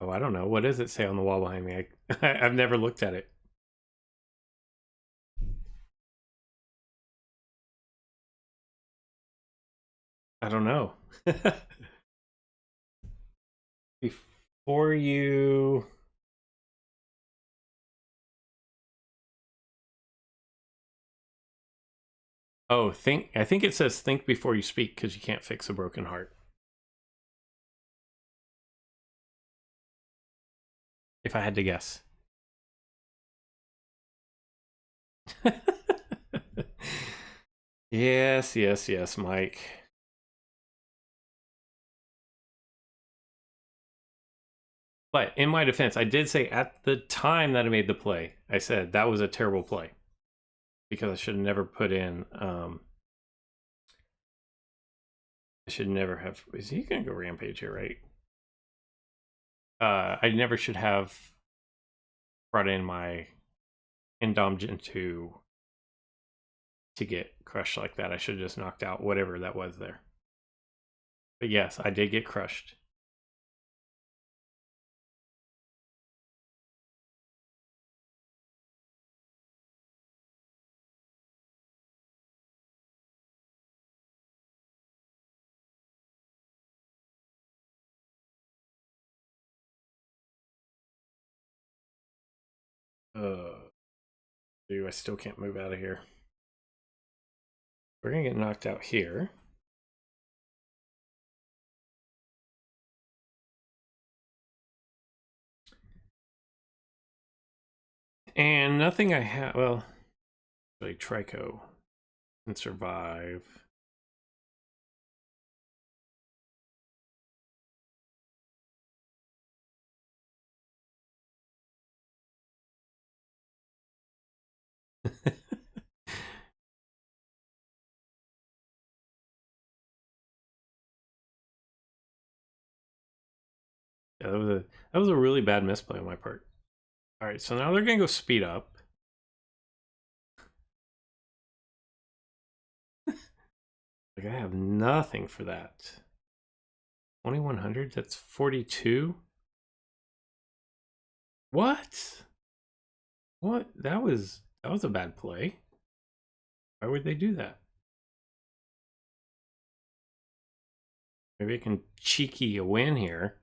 Oh, I don't know. What does it say on the wall behind me? I've never looked at it. I don't know. Before you... Oh, I think it says think before you speak because you can't fix a broken heart. If I had to guess. Yes, yes, yes, Mike. But in my defense, I did say at the time that I made the play, I said that was a terrible play because I should have never put in. I should never have. Is he gonna go rampage here, right? I never should have brought in my Indomgen to get crushed like that. I should have just knocked out whatever that was there. But yes, I did get crushed. Dude, I still can't move out of here. We're gonna get knocked out here. And nothing I have, well, like Trico can survive. Yeah, that was a really bad misplay on my part. All right, so now they're gonna go speed up. Like I have nothing for that. 2100. That's 42. What? What? That was a bad play. Why would they do that? Maybe I can cheeky a win here.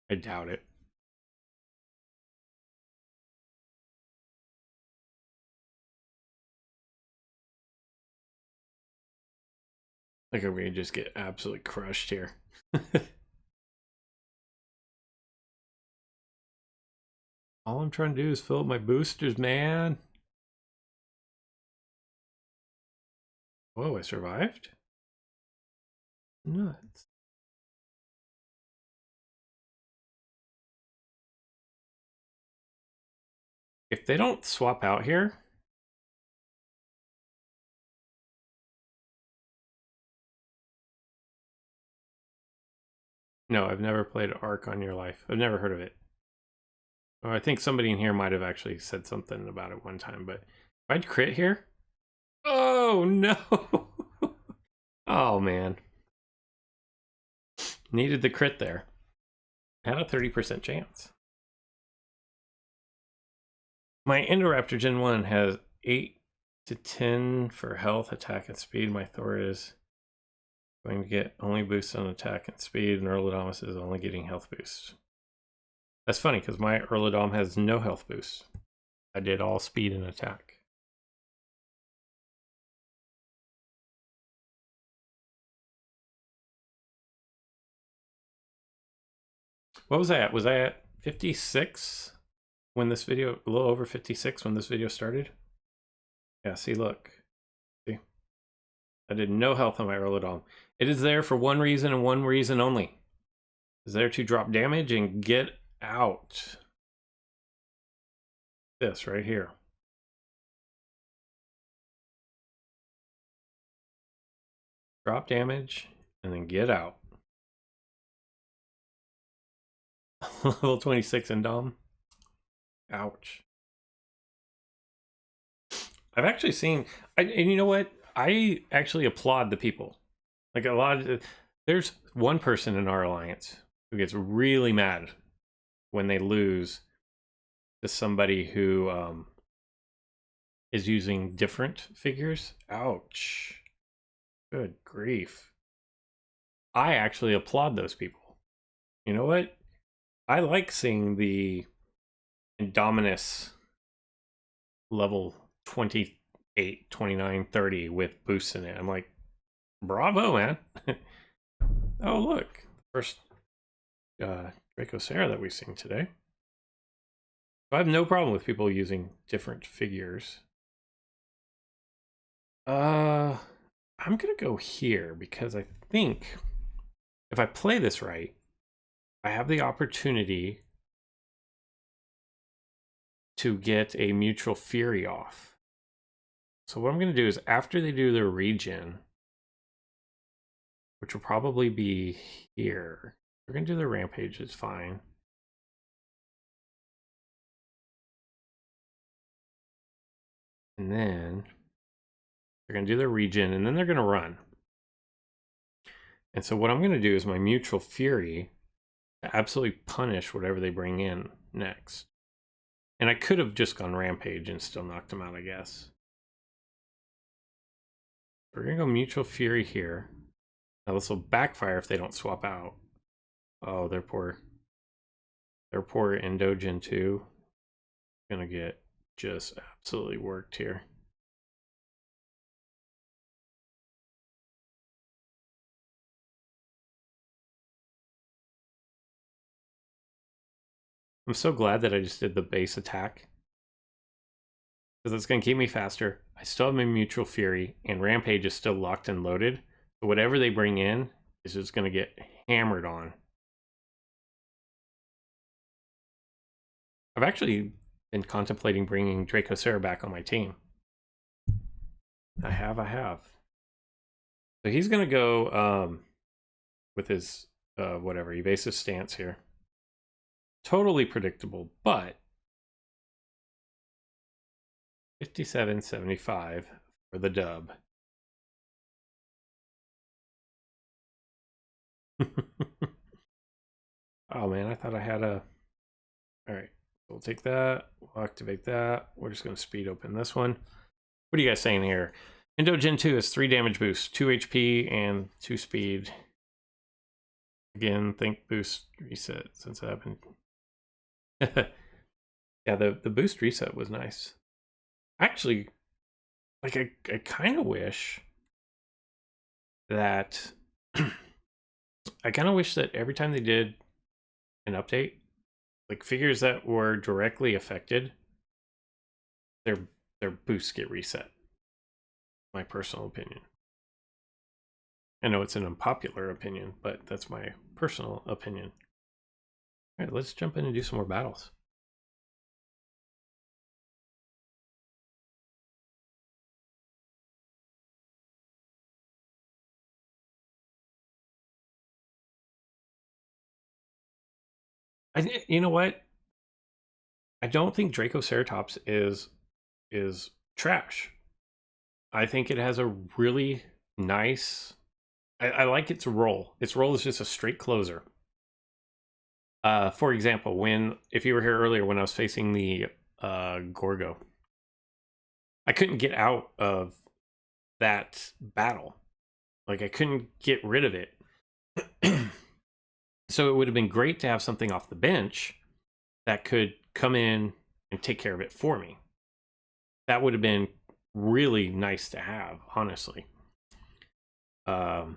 I doubt it. Like, are we gonna just get absolutely crushed here? All I'm trying to do is fill up my boosters, man. Whoa, I survived? Nuts. If they don't swap out here... No, I've never played Ark on Your Life. I've never heard of it. Or I think somebody in here might have actually said something about it one time, but if I'd crit here... Oh, no! Oh, man. Needed the crit there. Had a 30% chance. My Indoraptor Gen 1 has 8 to 10 for health, attack, and speed. My Thor is going to get only boosts on attack and speed, and Erlodomus is only getting health boosts. That's funny, because my Erlodom has no health boosts. I did all speed and attack. What was that? Was I at 56 when this video, a little over 56 when this video started? Yeah, see, look. See? I did no health on my Erlodom. It is there for one reason and one reason only. It's there to drop damage and get out. This right here. Drop damage and then get out. Level 26 in Dom. Ouch. I've actually seen, and you know what? I actually applaud the people. Like a lot of, there's one person in our alliance who gets really mad when they lose to somebody who is using different figures. Ouch. Good grief. I actually applaud those people. You know what? I like seeing the Indominus level 28, 29, 30 with boosts in it. I'm like, bravo, man. Oh, look. First Dracosera that we've seen today. I have no problem with people using different figures. I'm gonna go here because I think if I play this right, I have the opportunity to get a Mutual Fury off. So what I'm gonna do is after they do their regen, which will probably be here, they're gonna do their rampage, it's fine. And then they're gonna do their regen and then they're gonna run. And so what I'm gonna do is my Mutual Fury to absolutely punish whatever they bring in next. And I could have just gone Rampage and still knocked them out, I guess. We're gonna go Mutual Fury here. Now this will backfire if they don't swap out. Oh, they're poor. They're poor Endogen 2. Gonna get just absolutely worked here. I'm so glad that I just did the base attack, because it's going to keep me faster. I still have my Mutual Fury, and Rampage is still locked and loaded. So whatever they bring in is just going to get hammered on. I've actually been contemplating bringing Dracosera back on my team. I have. So he's going to go with his, whatever, evasive stance here. Totally predictable, but 57.75 for the dub. Oh man, I thought I had a... Alright, we'll take that, we'll activate that. We're just going to speed open this one. What are you guys saying here? Indo Gen 2 is 3 damage boost, 2 HP, and 2 speed. Again, think boost reset since it happened. Yeah, the boost reset was nice. Actually, like I kind of wish that I kind of wish that every time they did an update, like figures that were directly affected, their boosts get reset. My personal opinion. I know it's an unpopular opinion, but that's my personal opinion. All right, let's jump in and do some more battles. You know what? I don't think Dracoceratops is trash. I think it has a really nice. I like its roll. Its roll is just a straight closer. For example, if you were here earlier when I was facing the Gorgo, I couldn't get out of that battle. Like I couldn't get rid of it. So it would have been great to have something off the bench that could come in and take care of it for me. That would have been really nice to have, honestly. And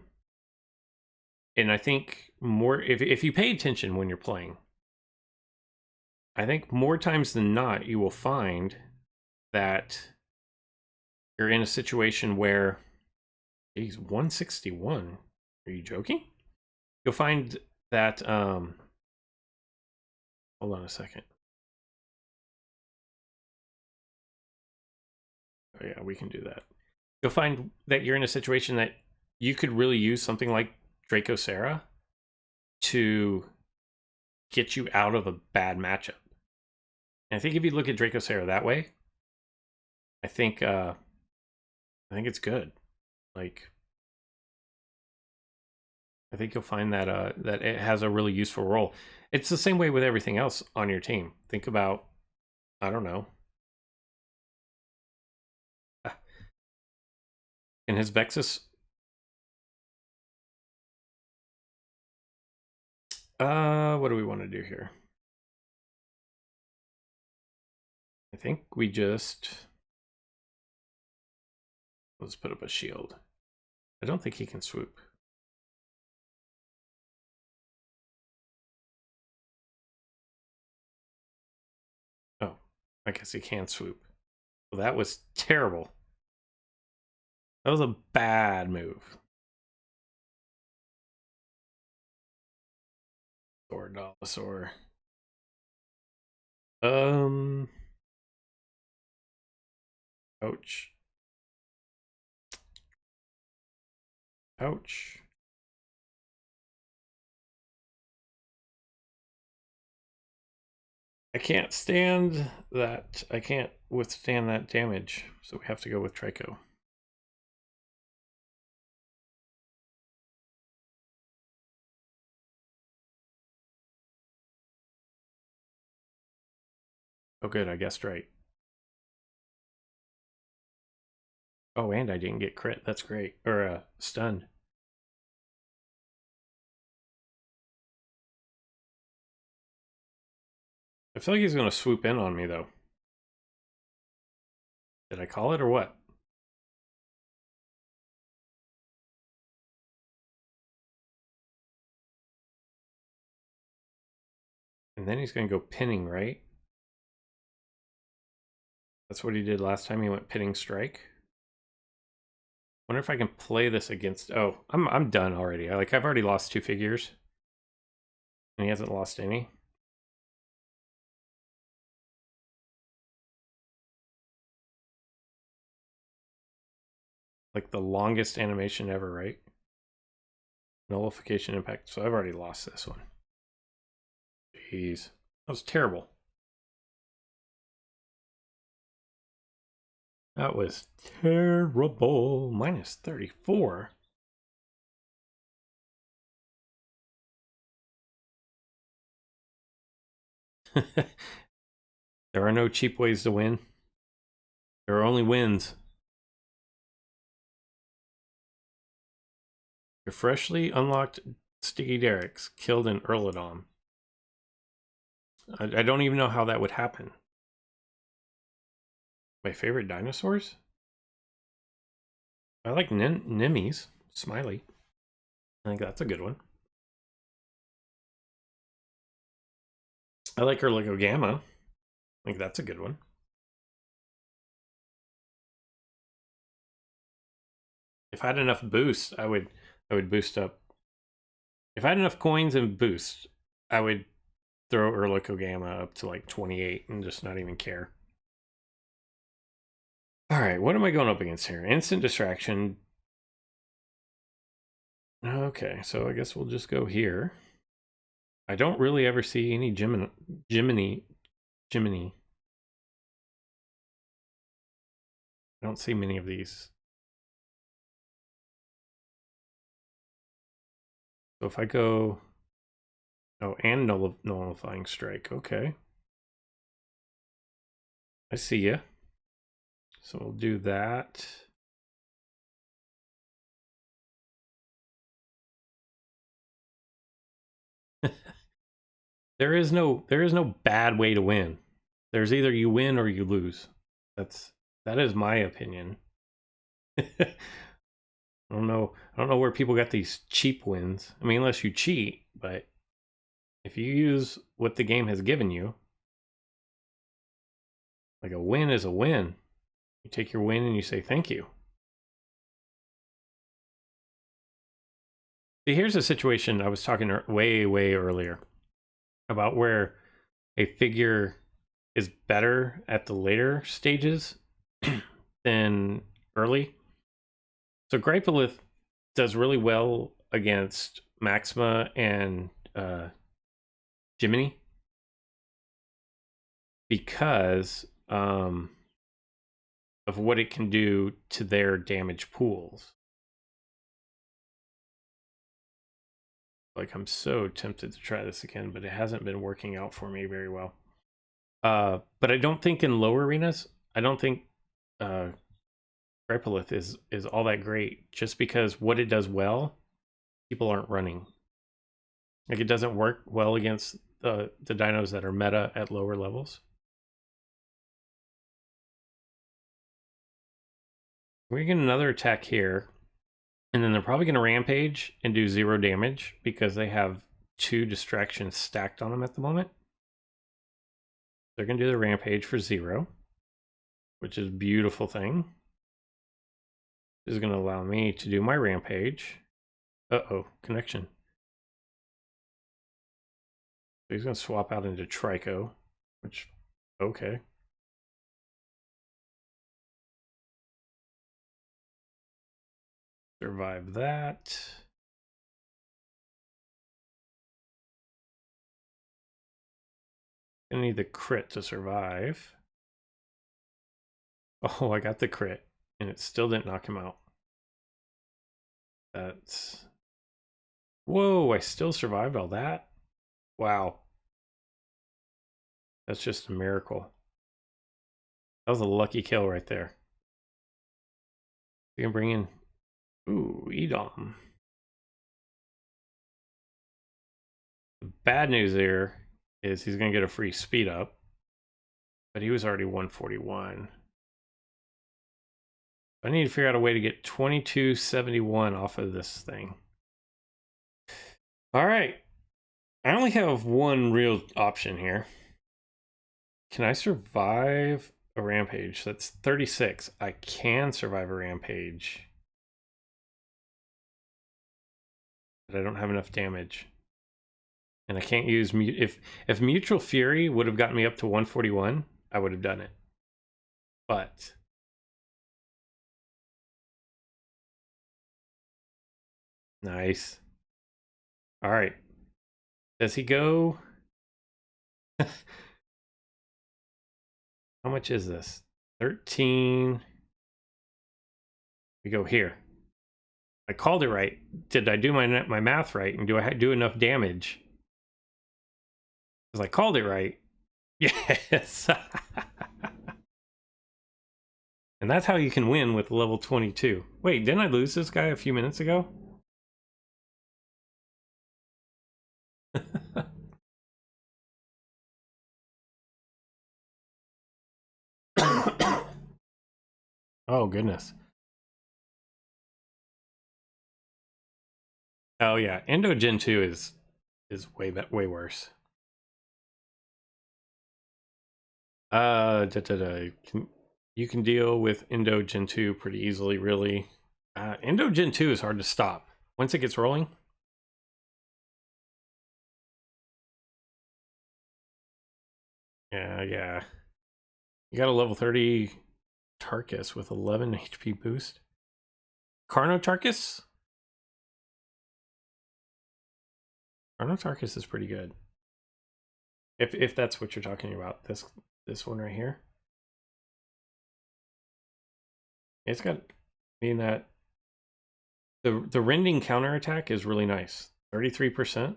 I think more if you pay attention when you're playing, I think more times than not you will find that you're in a situation where, geez, 161. Are you joking? You'll find that hold on a second. Oh yeah, we can do that. You'll find that you're in a situation that you could really use something like Dracocera to get you out of a bad matchup. And I think if you look at Dracocera that way, I think it's good. Like I think you'll find that that it has a really useful role. It's the same way with everything else on your team. Think about, I don't know. Can his Vexus what do we want to do here? I think we just let's put up a shield. I don't think he can swoop. Oh, I guess he can swoop. Well, that was terrible. That was a bad move. Or Dinosaur. Ouch. Ouch. I can't stand that. I can't withstand that damage. So we have to go with Trico. Oh good, I guessed right. Oh, and I didn't get crit. That's great. Or stunned. I feel like he's going to swoop in on me, though. Did I call it or what? And then he's going to go pinning, right? That's what he did last time he went pinning strike. Wonder if I can play this against... Oh, I'm done already. I've already lost 2 figures. And he hasn't lost any. Like the longest animation ever, right? Nullification impact. So I've already lost this one. Jeez. That was terrible. That was terrible. Minus 34. There are no cheap ways to win. There are only wins. Your freshly unlocked Sticky Derricks killed an Earlodon. I don't even know how that would happen. My favorite dinosaurs? I like Nimmies. Smiley. I think that's a good one. I like Erligogamma. I think that's a good one. If I had enough boost, I would I would boost up. If I had enough coins and boost, I would throw Erlico Gamma up to like 28 and just not even care. All right, what am I going up against here? Instant distraction. Okay, so I guess we'll just go here. I don't really ever see any Jiminy. I don't see many of these. So if I go, oh, and nullifying strike. Okay, I see ya. So we'll do that. There is no bad way to win. There's either you win or you lose. That is my opinion. I don't know where people got these cheap wins. I mean, unless you cheat, but if you use what the game has given you, like a win is a win. You take your win and you say thank you. See, here's a situation I was talking way earlier about where a figure is better at the later stages than early. So Gripelith does really well against Maxima and Jiminy because of what it can do to their damage pools. Like, I'm so tempted to try this again, but it hasn't been working out for me very well. But I don't think in lower arenas, I don't think Gripelith is all that great, just because what it does well, people aren't running. Like, it doesn't work well against the dinos that are meta at lower levels. We're getting another attack here, and then they're probably going to rampage and do 0 damage because they have 2 distractions stacked on them at the moment. They're going to do the rampage for 0, which is a beautiful thing. This is going to allow me to do my rampage. Uh-oh, connection. So he's going to swap out into Trico, which, okay. Survive that. I need the crit to survive. Oh, I got the crit, and it still didn't knock him out. That's... Whoa, I still survived all that? Wow. That's just a miracle. That was a lucky kill right there. We can bring in... Ooh, Edom. The bad news there is he's going to get a free speed up. But he was already 141. I need to figure out a way to get 2271 off of this thing. All right. I only have one real option here. Can I survive a rampage? That's 36. I can survive a rampage. But I don't have enough damage. And I can't use... If Mutual Fury would have gotten me up to 141, I would have done it. But... Nice. All right. Does he go? How much is this? 13. We go here. I called it right. Did I do my math right? And do I do enough damage? Because I called it right. Yes. And that's how you can win with level 22. Wait, didn't I lose this guy a few minutes ago? Oh, goodness. Oh, yeah. Endo Gen 2 is way worse. You can deal with Endo Gen 2 pretty easily, really. Endo Gen 2 is hard to stop. once it gets rolling. Yeah. You got a level 30 Tarkus with 11 HP boost. Carno Tarkus? Carno Tarkus is pretty good. If that's what you're talking about, this one right here. It's got, I mean, that the rending counterattack is really nice. 33%.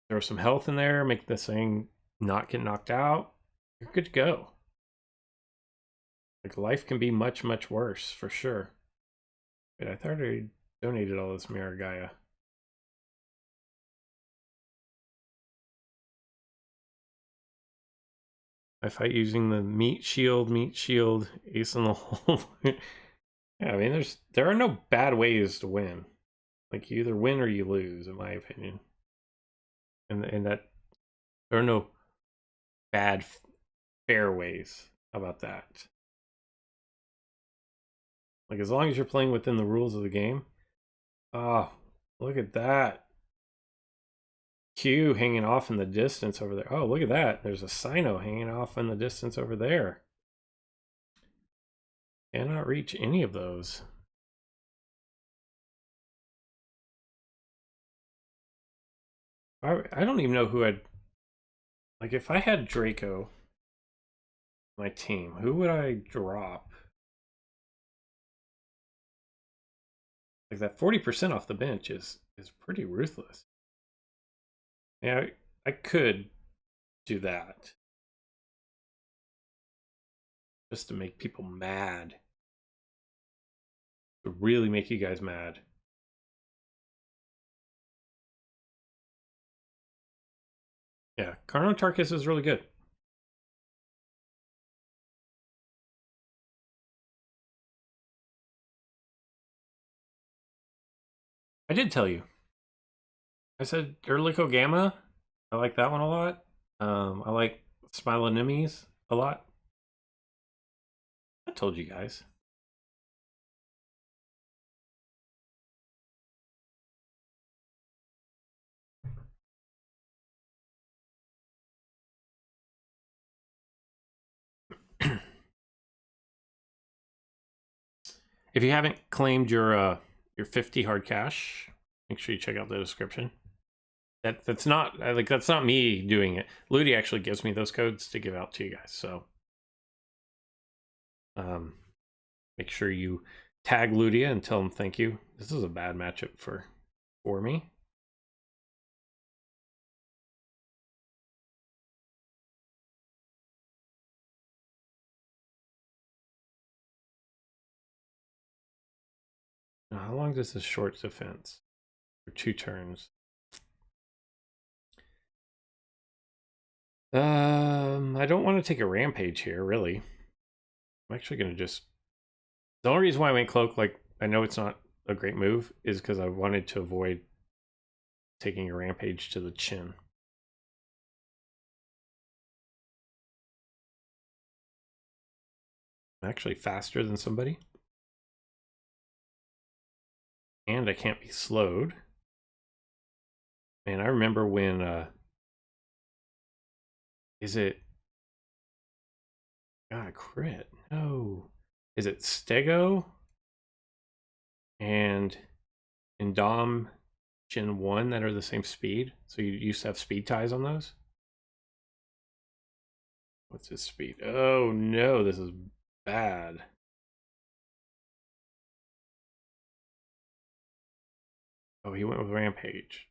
There's some health in there, make this thing not get knocked out. You're good to go. Like, life can be much, much worse, for sure. Wait, I thought I donated all this Marigaya. I fight using the meat shield, ace in the hole. Yeah, I mean, there are no bad ways to win. Like, you either win or you lose, in my opinion. And that there are no bad fair ways. How about that? Like, as long as you're playing within the rules of the game. Oh, look at that. Q hanging off in the distance over there. Oh, look at that. There's a Sino hanging off in the distance over there. Cannot reach any of those. I don't even know who I'd... Like, if I had Draco, my team, who would I drop? Like, that 40% off the bench is pretty ruthless. Yeah, I could do that. Just to make people mad. To really make you guys mad. Yeah, Carno Tarkus is really good. I did tell you. I said Erlico Gamma. I like that one a lot. I like Smilonimes a lot. I told you guys. If you haven't claimed your 50 hard cash, make sure you check out the description. That's not that's not me doing it. Ludia actually gives me those codes to give out to you guys. So make sure you tag Ludia and tell him thank you. This is a bad matchup for me. Now, how long does this short defense? For 2 turns. I don't want to take a rampage here, really. I'm actually going to just... The only reason why I went cloak, like, I know it's not a great move, is because I wanted to avoid taking a rampage to the chin. I'm actually faster than somebody. And I can't be slowed. Man, I remember when, is it... God, crit. No. Is it Stego? And Indom Gen 1 that are the same speed? So you used to have speed ties on those? What's his speed? Oh no, this is bad. Oh, he went with Rampage.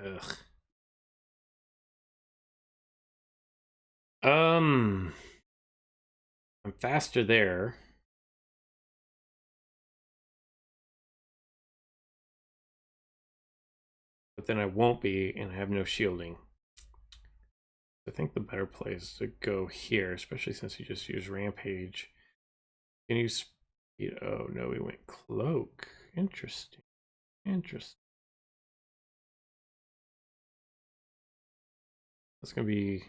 Ugh. I'm faster there. But then I won't be, and I have no shielding. I think the better play is to go here, especially since he just used Rampage. Can you speed? Oh no, he went Cloak. Interesting. Interesting. That's gonna be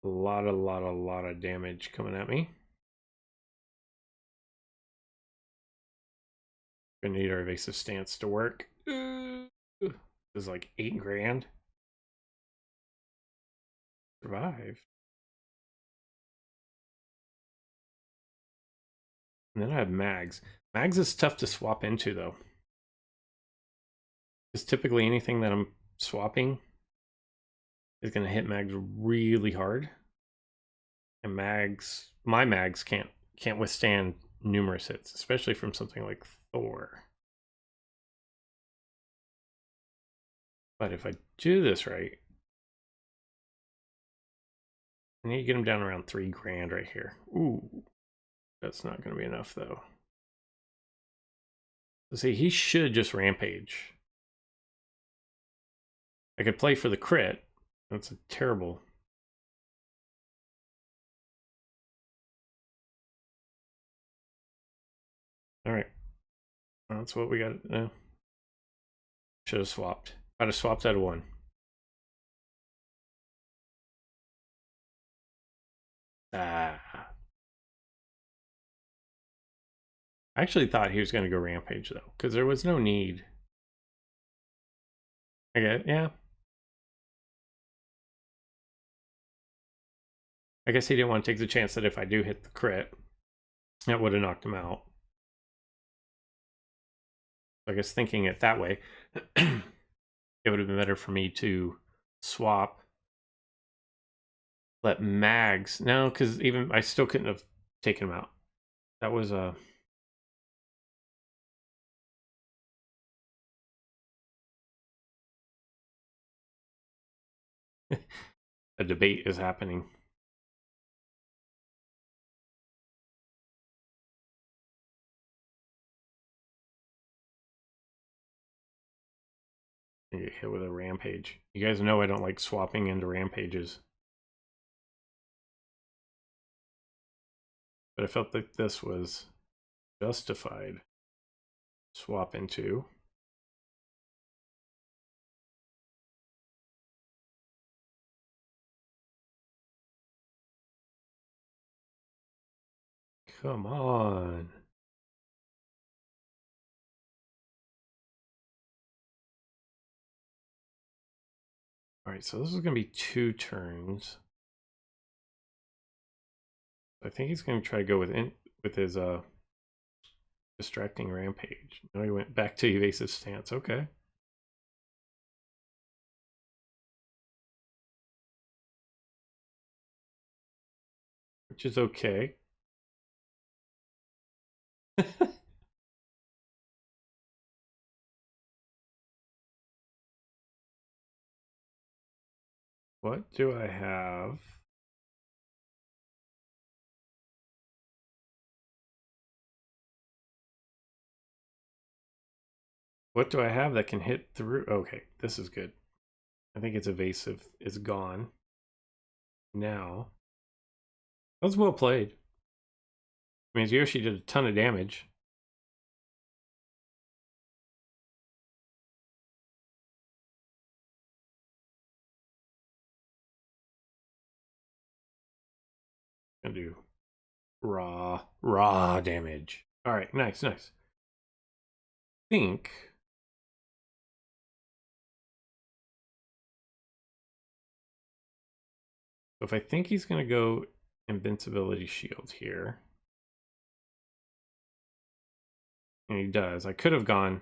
a lot of damage coming at me. Gonna need our evasive stance to work. This is like 8 grand. Survive. And then I have mags. Mags is tough to swap into though. Because typically anything that I'm swapping is gonna hit mags really hard. And mags, my mags can't withstand numerous hits, especially from something like Thor. But if I do this right, I need to get him down around 3 grand right here. Ooh, that's not going to be enough though. So see, he should just rampage. I could play for the crit. That's a terrible. All right, that's what we got. Should have swapped. I'd have swapped out of 1. I actually thought he was going to go rampage though, because there was no need. Yeah. I guess he didn't want to take the chance that if I do hit the crit, that would have knocked him out. I guess thinking it that way, it would have been better for me to swap. Let mags. No, because even I still couldn't have taken him out. That was a. A debate is happening. You get hit with a rampage. You guys know I don't like swapping into rampages. But I felt like this was justified. Swap into. Come on. All right, so this is going to be 2 turns. I think he's going to try to go with his distracting rampage. No, he went back to evasive stance. Okay. Which is okay. What do I have? What do I have that can hit through? Okay, this is good. I think it's evasive. It's gone. Now. That was well played. I mean, Yoshi did a ton of damage. Gonna do raw damage. All right, nice. I think if I think he's gonna go invincibility shield here, and he does, I could have gone.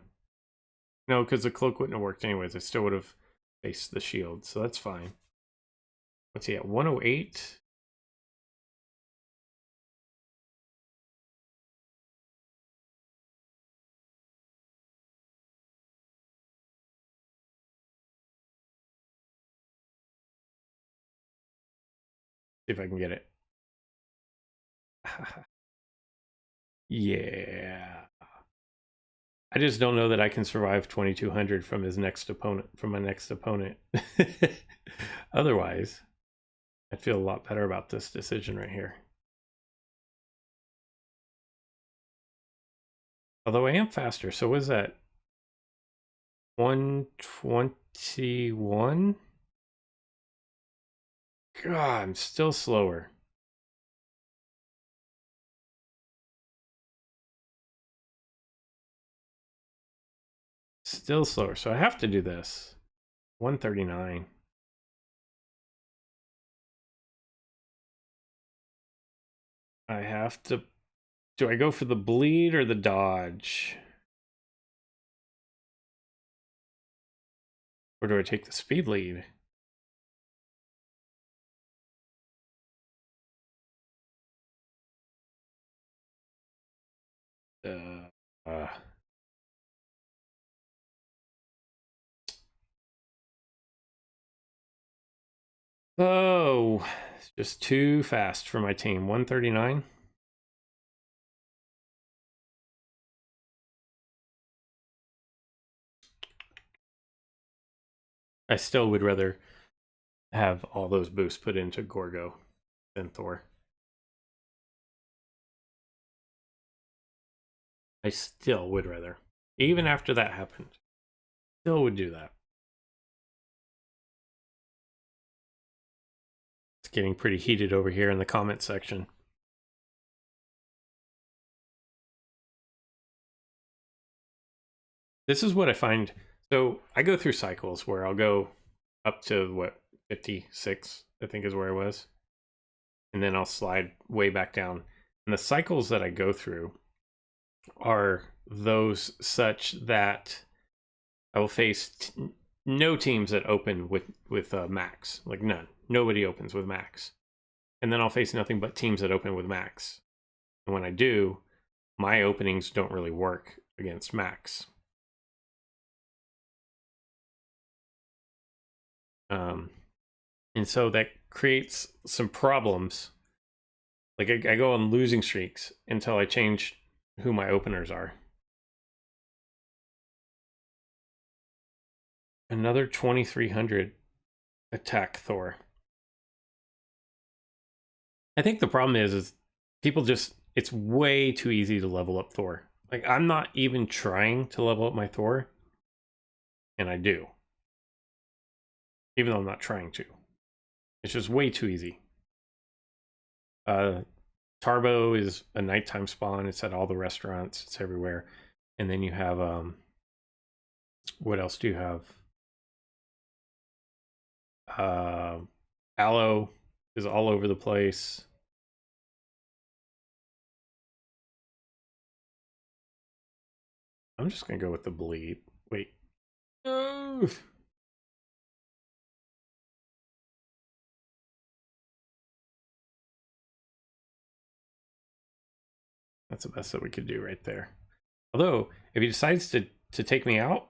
No, because the cloak wouldn't have worked anyways. I still would have faced the shield, so that's fine. What's he at? 108. See if I can get it. Yeah. I just don't know that I can survive 2200 from his next opponent, from my next opponent. Otherwise, I'd feel a lot better about this decision right here. Although I am faster, so was that 121? God, I'm still slower. Still slower, so I have to do this. 139. I have to... Do I go for the bleed or the dodge? Or do I take the speed lead? Oh, it's just too fast for my team. 139. I still would rather have all those boosts put into Gorgo than Thor. I still would rather. Even after that happened. Still would do that. It's getting pretty heated over here in the comment section. This is what I find. So I go through cycles where I'll go up to what, 56, I think is where I was. And then I'll slide way back down. And the cycles that I go through are those such that I will face no teams that open with max, like none. Nobody opens with max. And then I'll face nothing but teams that open with max. And when I do, my openings don't really work against max. And so that creates some problems. Like I go on losing streaks until I change who my openers are. Another 2300 attack Thor. I think the problem is people just, it's way too easy to level up Thor. Like I'm not even trying to level up my Thor, and I do. Even though I'm not trying to. It's just way too easy. Tarbo is a nighttime spawn. It's at all the restaurants. It's everywhere. And then you have, what else do you have? Aloe is all over the place. I'm just gonna go with the bleed. Wait. No. That's the best that we could do right there. Although, if he decides to take me out,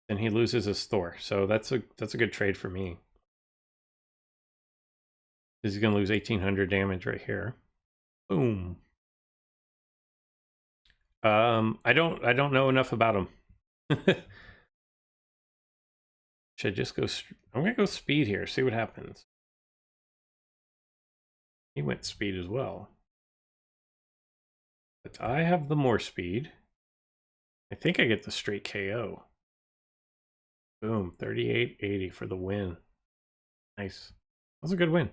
then he loses his Thor. So that's a good trade for me. He's gonna lose 1800 damage right here. Boom. I don't know enough about him. Should I just go? I'm gonna go speed here. See what happens. He went speed as well. But I have the more speed. I think I get the straight KO. Boom, 3880 for the win. Nice. That was a good win.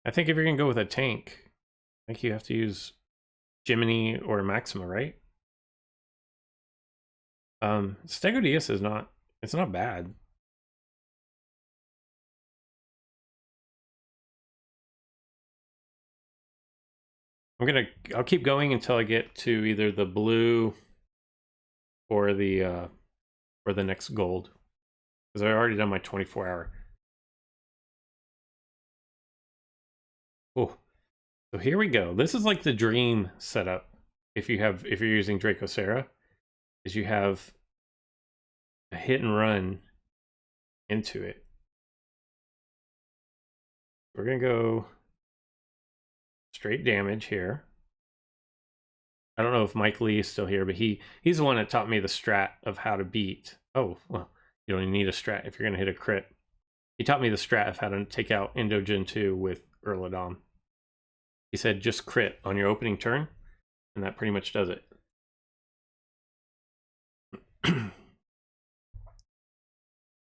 I think if you're gonna go with a tank, I think you have to use Jiminy or Maxima, right? Stegodius is not, it's not bad. I'll keep going until I get to either the blue or the next gold. Because I already done my 24-hour. Oh, so here we go. This is like the dream setup. If you're using Dracosera, is you have a hit and run into it. We're gonna go straight damage here. I don't know if Mike Lee is still here, but he's the one that taught me the strat of how to beat. Oh, well, you don't even need a strat if you're gonna hit a crit. He taught me the strat of how to take out Indogen 2 with Erladon. He said just crit on your opening turn, and that pretty much does it.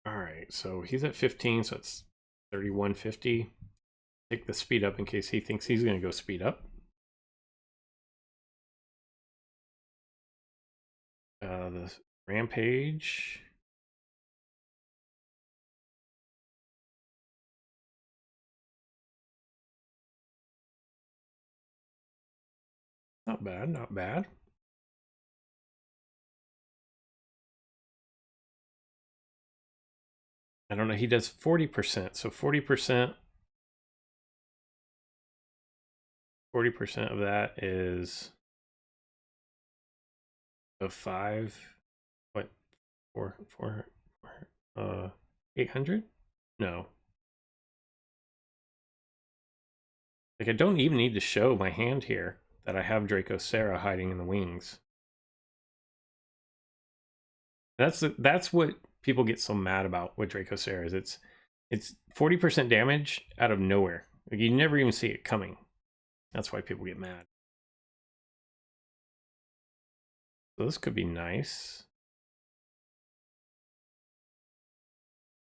Alright, so he's at 15, so it's 3150. Take the speed up in case he thinks he's going to go speed up. The Rampage. Not bad, not bad. I don't know, he does 40%, so 40% of that is of 5, what, 800? No. Like, I don't even need to show my hand here that I have Dracosera hiding in the wings. That's what people get so mad about with Dracosera is it's 40% damage out of nowhere. Like, you never even see it coming. That's why people get mad. So this could be nice.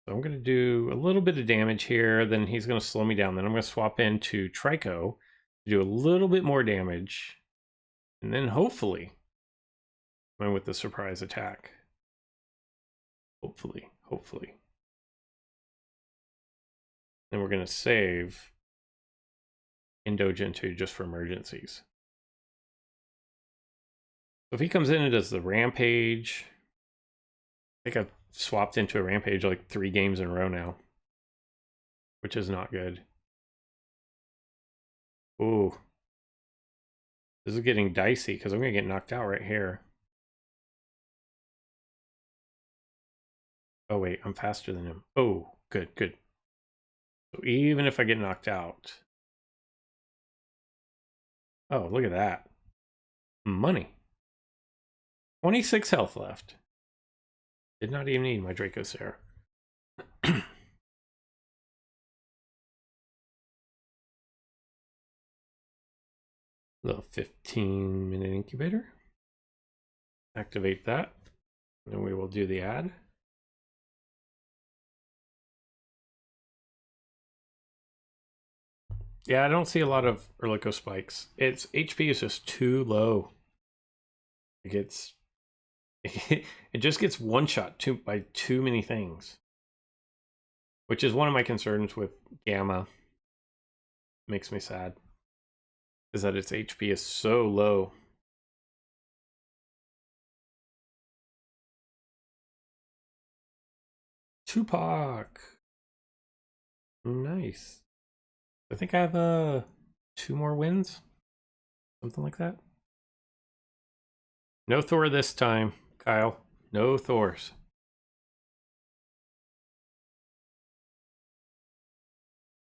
So I'm going to do a little bit of damage here, then he's going to slow me down. Then I'm going to swap into Trico to do a little bit more damage. And then hopefully, I'm with the surprise attack. Hopefully. Then we're going to save Indogento just for emergencies. So if he comes in and does the Rampage, I think I've swapped into a Rampage like 3 games in a row now, which is not good. Ooh. This is getting dicey because I'm going to get knocked out right here. Oh wait, I'm faster than him. Oh, good. So even if I get knocked out... Oh, look at that. Money. 26 health left. Did not even need my Dracosera. Little 15-minute incubator. Activate that. And we will do the ad. Yeah, I don't see a lot of Erlico spikes. Its HP is just too low. It just gets one-shot by too many things. Which is one of my concerns with Gamma. Makes me sad. Is that its HP is so low. Tupac. Nice. I think I have 2 more wins. Something like that. No Thor this time, Kyle. No Thors.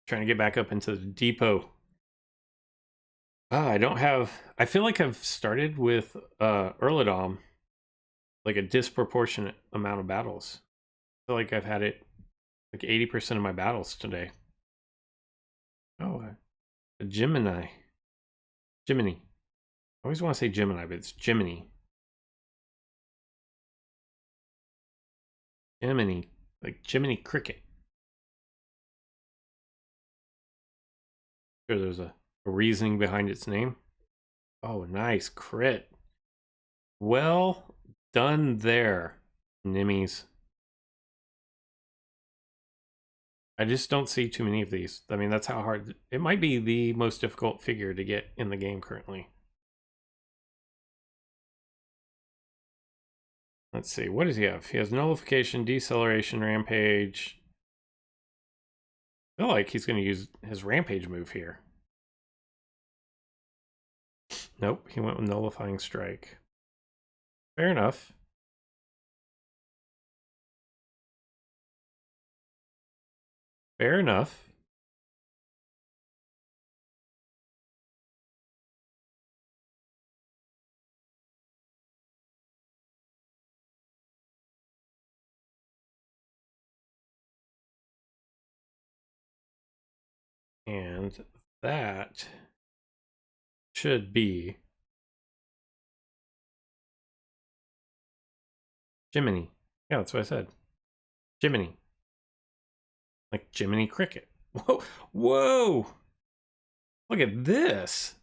Trying to get back up into the depot. I don't have... I feel like I've started with Erladom like a disproportionate amount of battles. I feel like I've had it like 80% of my battles today. Oh, a Gemini. I always want to say Gemini, but it's Gemini. Like Jiminy Cricket. Sure, there's a reasoning behind its name. Oh, nice crit. Well done there, Nimmies. I just don't see too many of these. I mean, that's how hard... It might be the most difficult figure to get in the game currently. Let's see. What does he have? He has Nullification, Deceleration, Rampage. I feel like he's going to use his Rampage move here. Nope, he went with Nullifying Strike. Fair enough. Fair enough. And that should be Jiminy. Yeah, that's what I said. Jiminy. Like Jiminy Cricket. Whoa! Whoa! Look at this!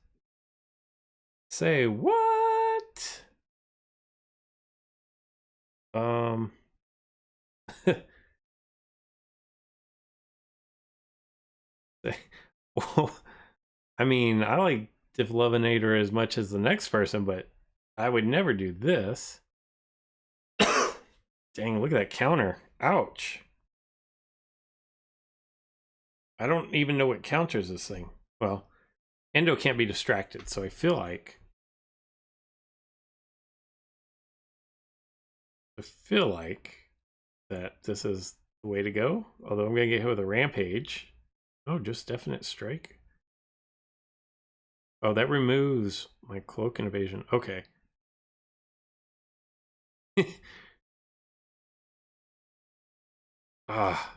Say what? Um, well, I mean, I like Difflovinator as much as the next person, but I would never do this. Dang, look at that counter. Ouch. I don't even know what counters this thing. Well, Endo can't be distracted, so I feel like that this is the way to go. Although I'm gonna get hit with a rampage. Oh, just definite strike. Oh, that removes my cloak and evasion. Okay. Ah.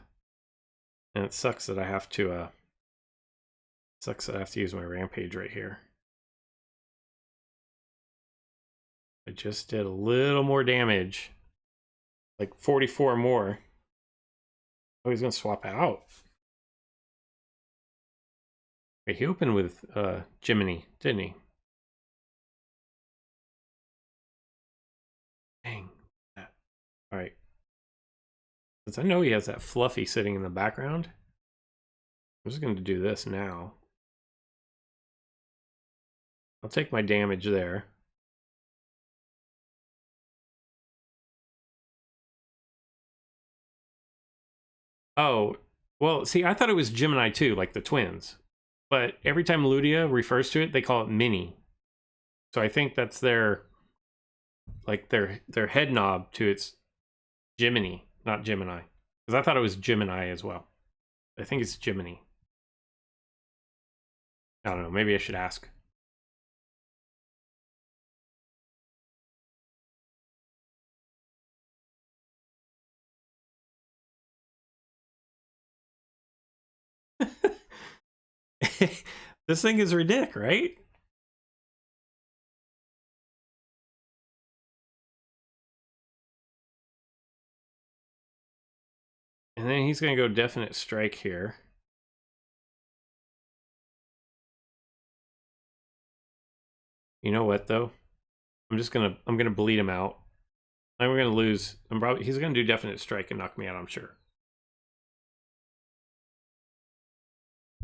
And it sucks that I have to use my rampage right here. I just did a little more damage. Like 44 more. Oh, he's gonna swap out. Wait, he opened with Jiminy, didn't he? Dang. Alright. Since I know he has that Fluffy sitting in the background, I'm just gonna do this now. I'll take my damage there. Oh, well, see, I thought it was Gemini too, like the twins. But every time Ludia refers to it, they call it Mini. So I think that's their head knob to its Jiminy, not Gemini. Because I thought it was Gemini as well. I think it's Jiminy. I don't know, maybe I should ask. This thing is ridiculous, right? And then he's going to go definite strike here. You know what though? I'm gonna bleed him out. And we're gonna lose. He's gonna do definite strike and knock me out, I'm sure.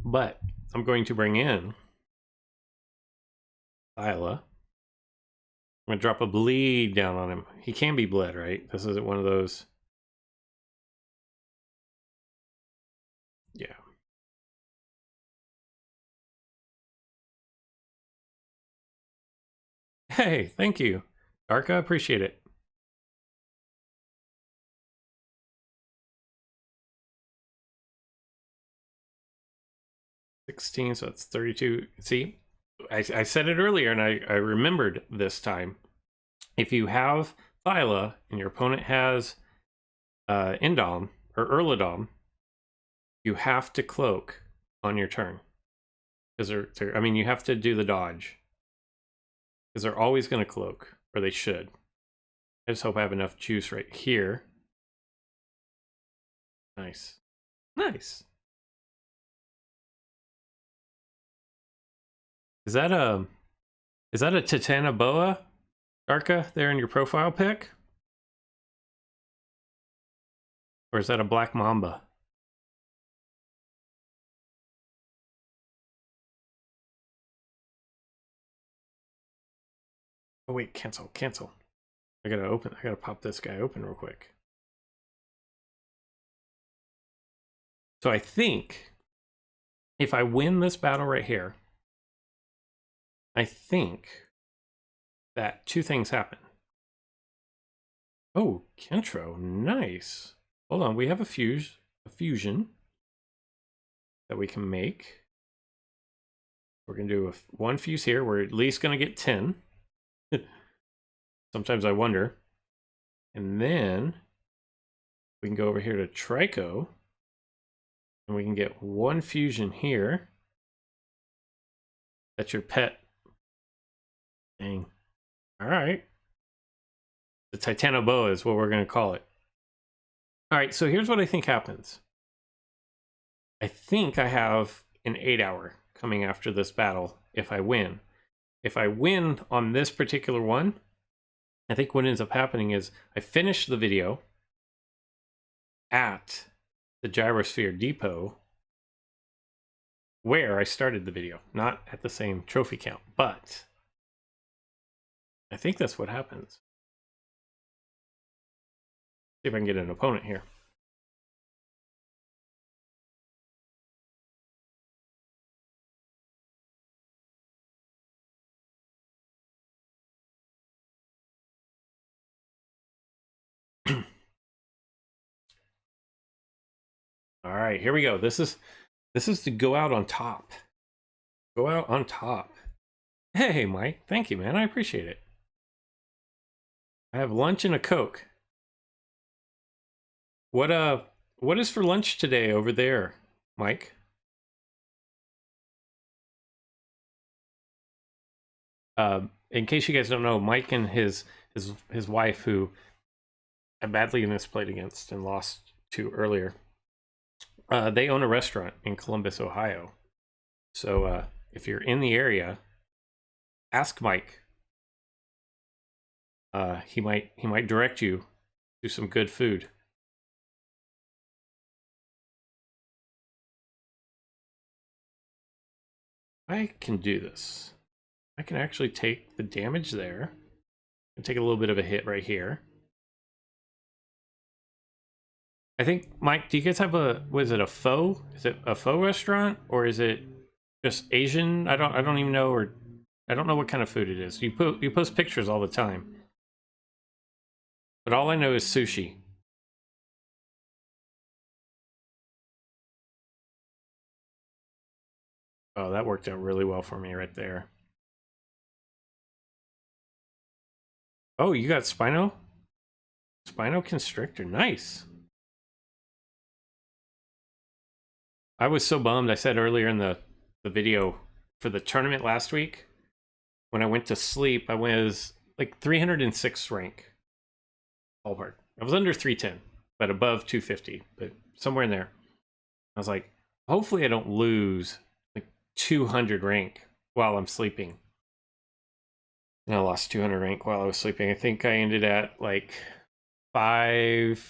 But I'm going to bring in Thyla. I'm gonna drop a bleed down on him. He can be bled, right? This isn't one of those. Yeah. Hey, thank you. Darka, appreciate it. $16, so that's 32. See, I said it earlier and I remembered this time. If you have Thyla and your opponent has Indom or Erladom, you have to cloak on your turn. Because I mean, you have to do the dodge. Because they're always going to cloak, or they should. I just hope I have enough juice right here. Nice. Nice. Is that a Titanoboa, Darka, there in your profile pic? Or is that a Black Mamba? Oh wait, cancel. I gotta pop this guy open real quick. So I think if I win this battle right here, I think that two things happen. Oh, Kentro, nice. Hold on, we have a fusion that we can make. We're gonna do one fuse here. We're at least gonna get 10. Sometimes I wonder. And then we can go over here to Trico. And we can get one fusion here. That's your pet. Dang. Alright. The Titanoboa is what we're going to call it. Alright, so here's what I think happens. I think I have an 8-hour coming after this battle if I win. If I win on this particular one, I think what ends up happening is I finish the video at the gyrosphere depot where I started the video, not at the same trophy count, but I think that's what happens. See if I can get an opponent here. All right, here we go. This is to go out on top. Go out on top. Hey, Mike. Thank you, man. I appreciate it. I have lunch and a Coke. What is for lunch today over there, Mike? In case you guys don't know, Mike and his wife, who I badly misplayed against and lost to earlier, they own a restaurant in Columbus, Ohio. So if you're in the area, ask Mike. He might direct you to some good food. I can do this. I can actually take the damage there and take a little bit of a hit right here. I think, Mike, do you guys have was it a faux? Is it a faux restaurant or is it just Asian? I don't even know, or I don't know what kind of food it is. You post pictures all the time. But all I know is sushi. Oh, that worked out really well for me right there. Oh, you got Spino? Spino Constrictor, nice. I was so bummed. I said earlier in the video for the tournament last week, when I went to sleep, I was like 306 rank. Ballpark. I was under 310, but above 250, but somewhere in there. I was like, hopefully I don't lose like 200 rank while I'm sleeping. And I lost 200 rank while I was sleeping. I think I ended at like five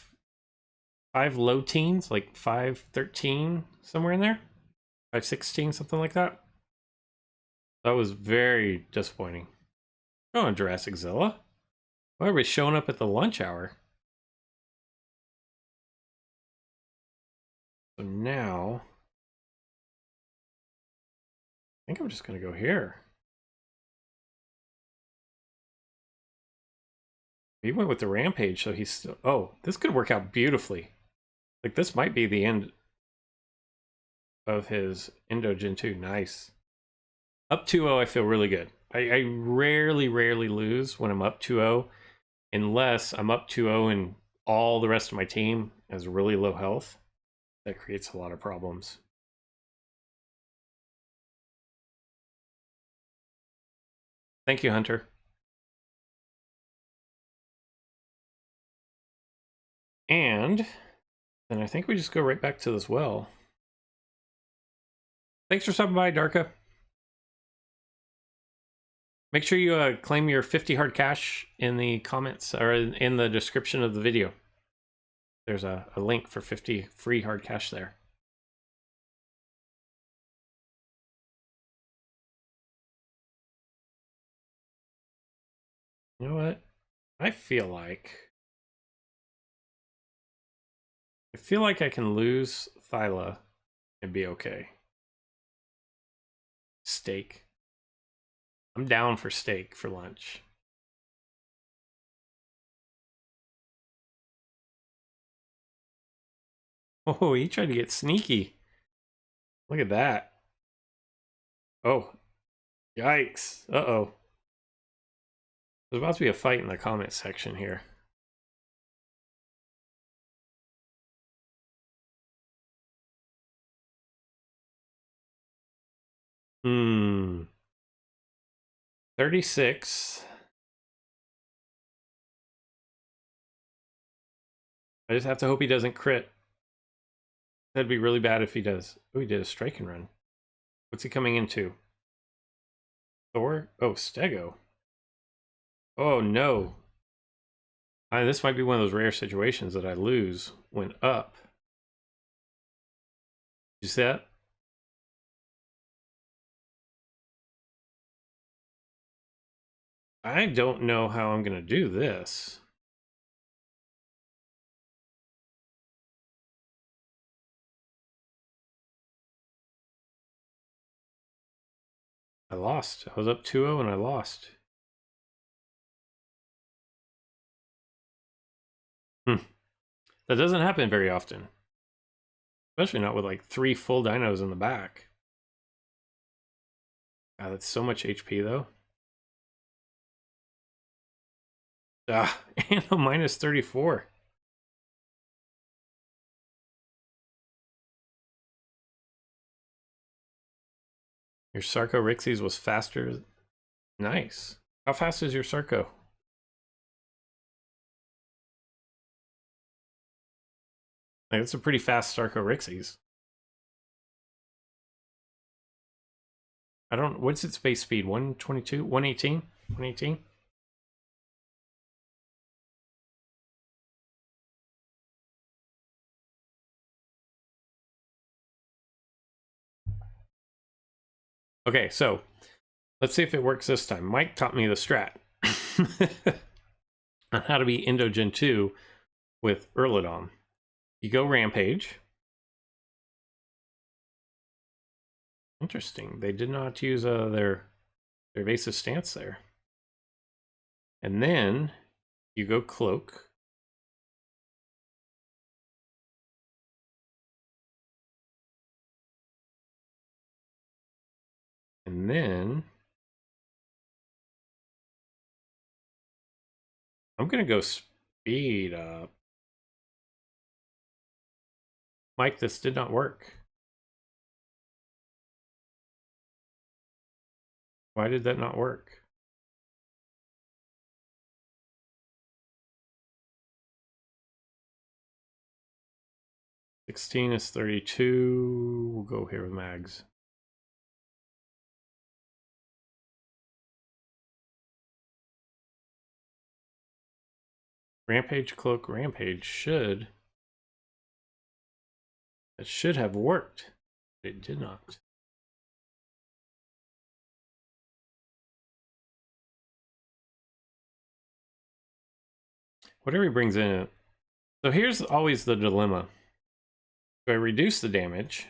low teens, like 513, somewhere in there. 516, something like that. That was very disappointing. Oh, Jurassic Zilla. Why are we showing up at the lunch hour? So now, I think I'm just gonna go here. He went with the rampage, so he's still... Oh, this could work out beautifully. Like, this might be the end of his Endogen 2. Nice. Up 2-0, I feel really good. I rarely lose when I'm up 2-0, unless I'm up 2-0 and all the rest of my team has really low health. That creates a lot of problems. Thank you, Hunter. And then I think we just go right back to this well. Thanks for stopping by, Darka. Make sure you claim your 50 hard cash in the comments or in the description of the video. There's a link for 50 free hard cash there. You know what? I feel like I can lose Thyla and be okay. Steak. I'm down for steak for lunch. Oh, he tried to get sneaky. Look at that. Oh, yikes. Uh-oh. There's about to be a fight in the comment section here. Hmm. 36. I just have to hope he doesn't crit. That'd be really bad if he does. Oh, he did a strike and run. What's he coming into? Thor? Oh, Stego. Oh, no. This might be one of those rare situations that I lose when up. You see that? I don't know how I'm going to do this. I lost. I was up 2-0 and I lost. That doesn't happen very often. Especially not with like 3 full dinos in the back. God, that's so much HP though. Ah, and a minus 34. Your Sarco Rixies was faster. Nice. How fast is your Sarco? Like, it's a pretty fast Sarco Rixies. I don't, what's its base speed? 122? 118? 118? Okay, so let's see if it works this time. Mike taught me the strat on how to be Indogen 2 with Erlidom. You go Rampage. Interesting. They did not use their evasive stance there. And then you go Cloak. And then I'm going to go Speed Up. Mike, this did not work. Why did that not work? $16 is 32. We'll go here with Mags. Rampage, Cloak, Rampage should. It should have worked. It did not. Whatever he brings in. So here's always the dilemma. Do I reduce the damage?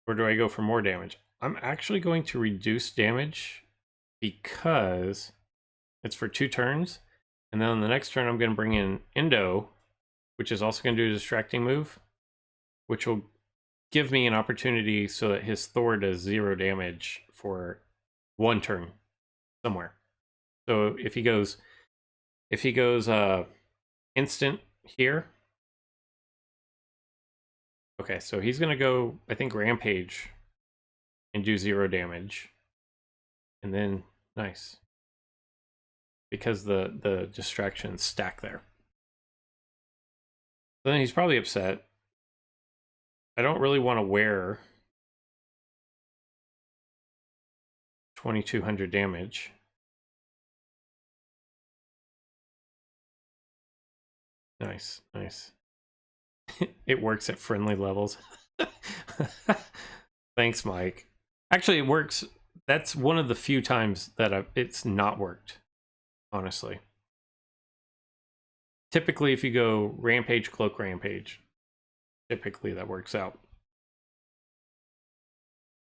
Or do I go for more damage? I'm actually going to reduce damage because it's for 2 turns. And then on the next turn, I'm going to bring in Indo, which is also going to do a distracting move, which will give me an opportunity so that his Thor does 0 damage for 1 turn somewhere. So if he goes instant here. Okay, so he's gonna go, I think, Rampage and do 0 damage. And then nice. Because the distractions stack there. So then he's probably upset. I don't really want to wear 2200 damage. Nice, nice. It works at friendly levels. Thanks, Mike. Actually, it works. That's one of the few times that it's not worked, honestly. Typically, if you go Rampage, Cloak, Rampage, typically that works out.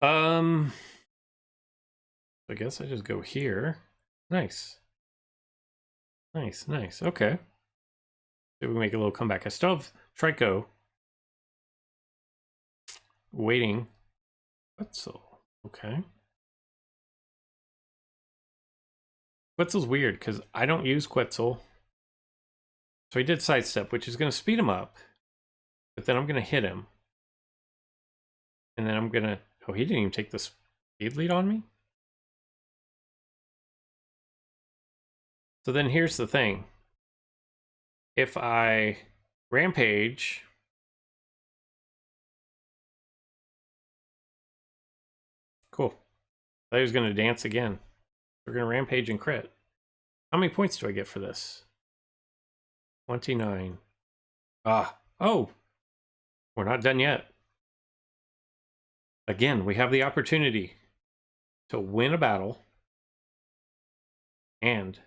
I guess I just go here. Nice. Nice, nice. Okay. So we make a little comeback. I still have Trico waiting. Quetzal. Okay. Quetzal's weird because I don't use Quetzal. So he did sidestep, which is going to speed him up. But then I'm going to hit him. And then I'm going to... Oh, he didn't even take the speed lead on me? So then here's the thing. If I Rampage... Cool. I thought he was going to dance again. We're going to Rampage and crit. How many points do I get for this? 29. Oh, we're not done yet. Again, we have the opportunity to win a battle and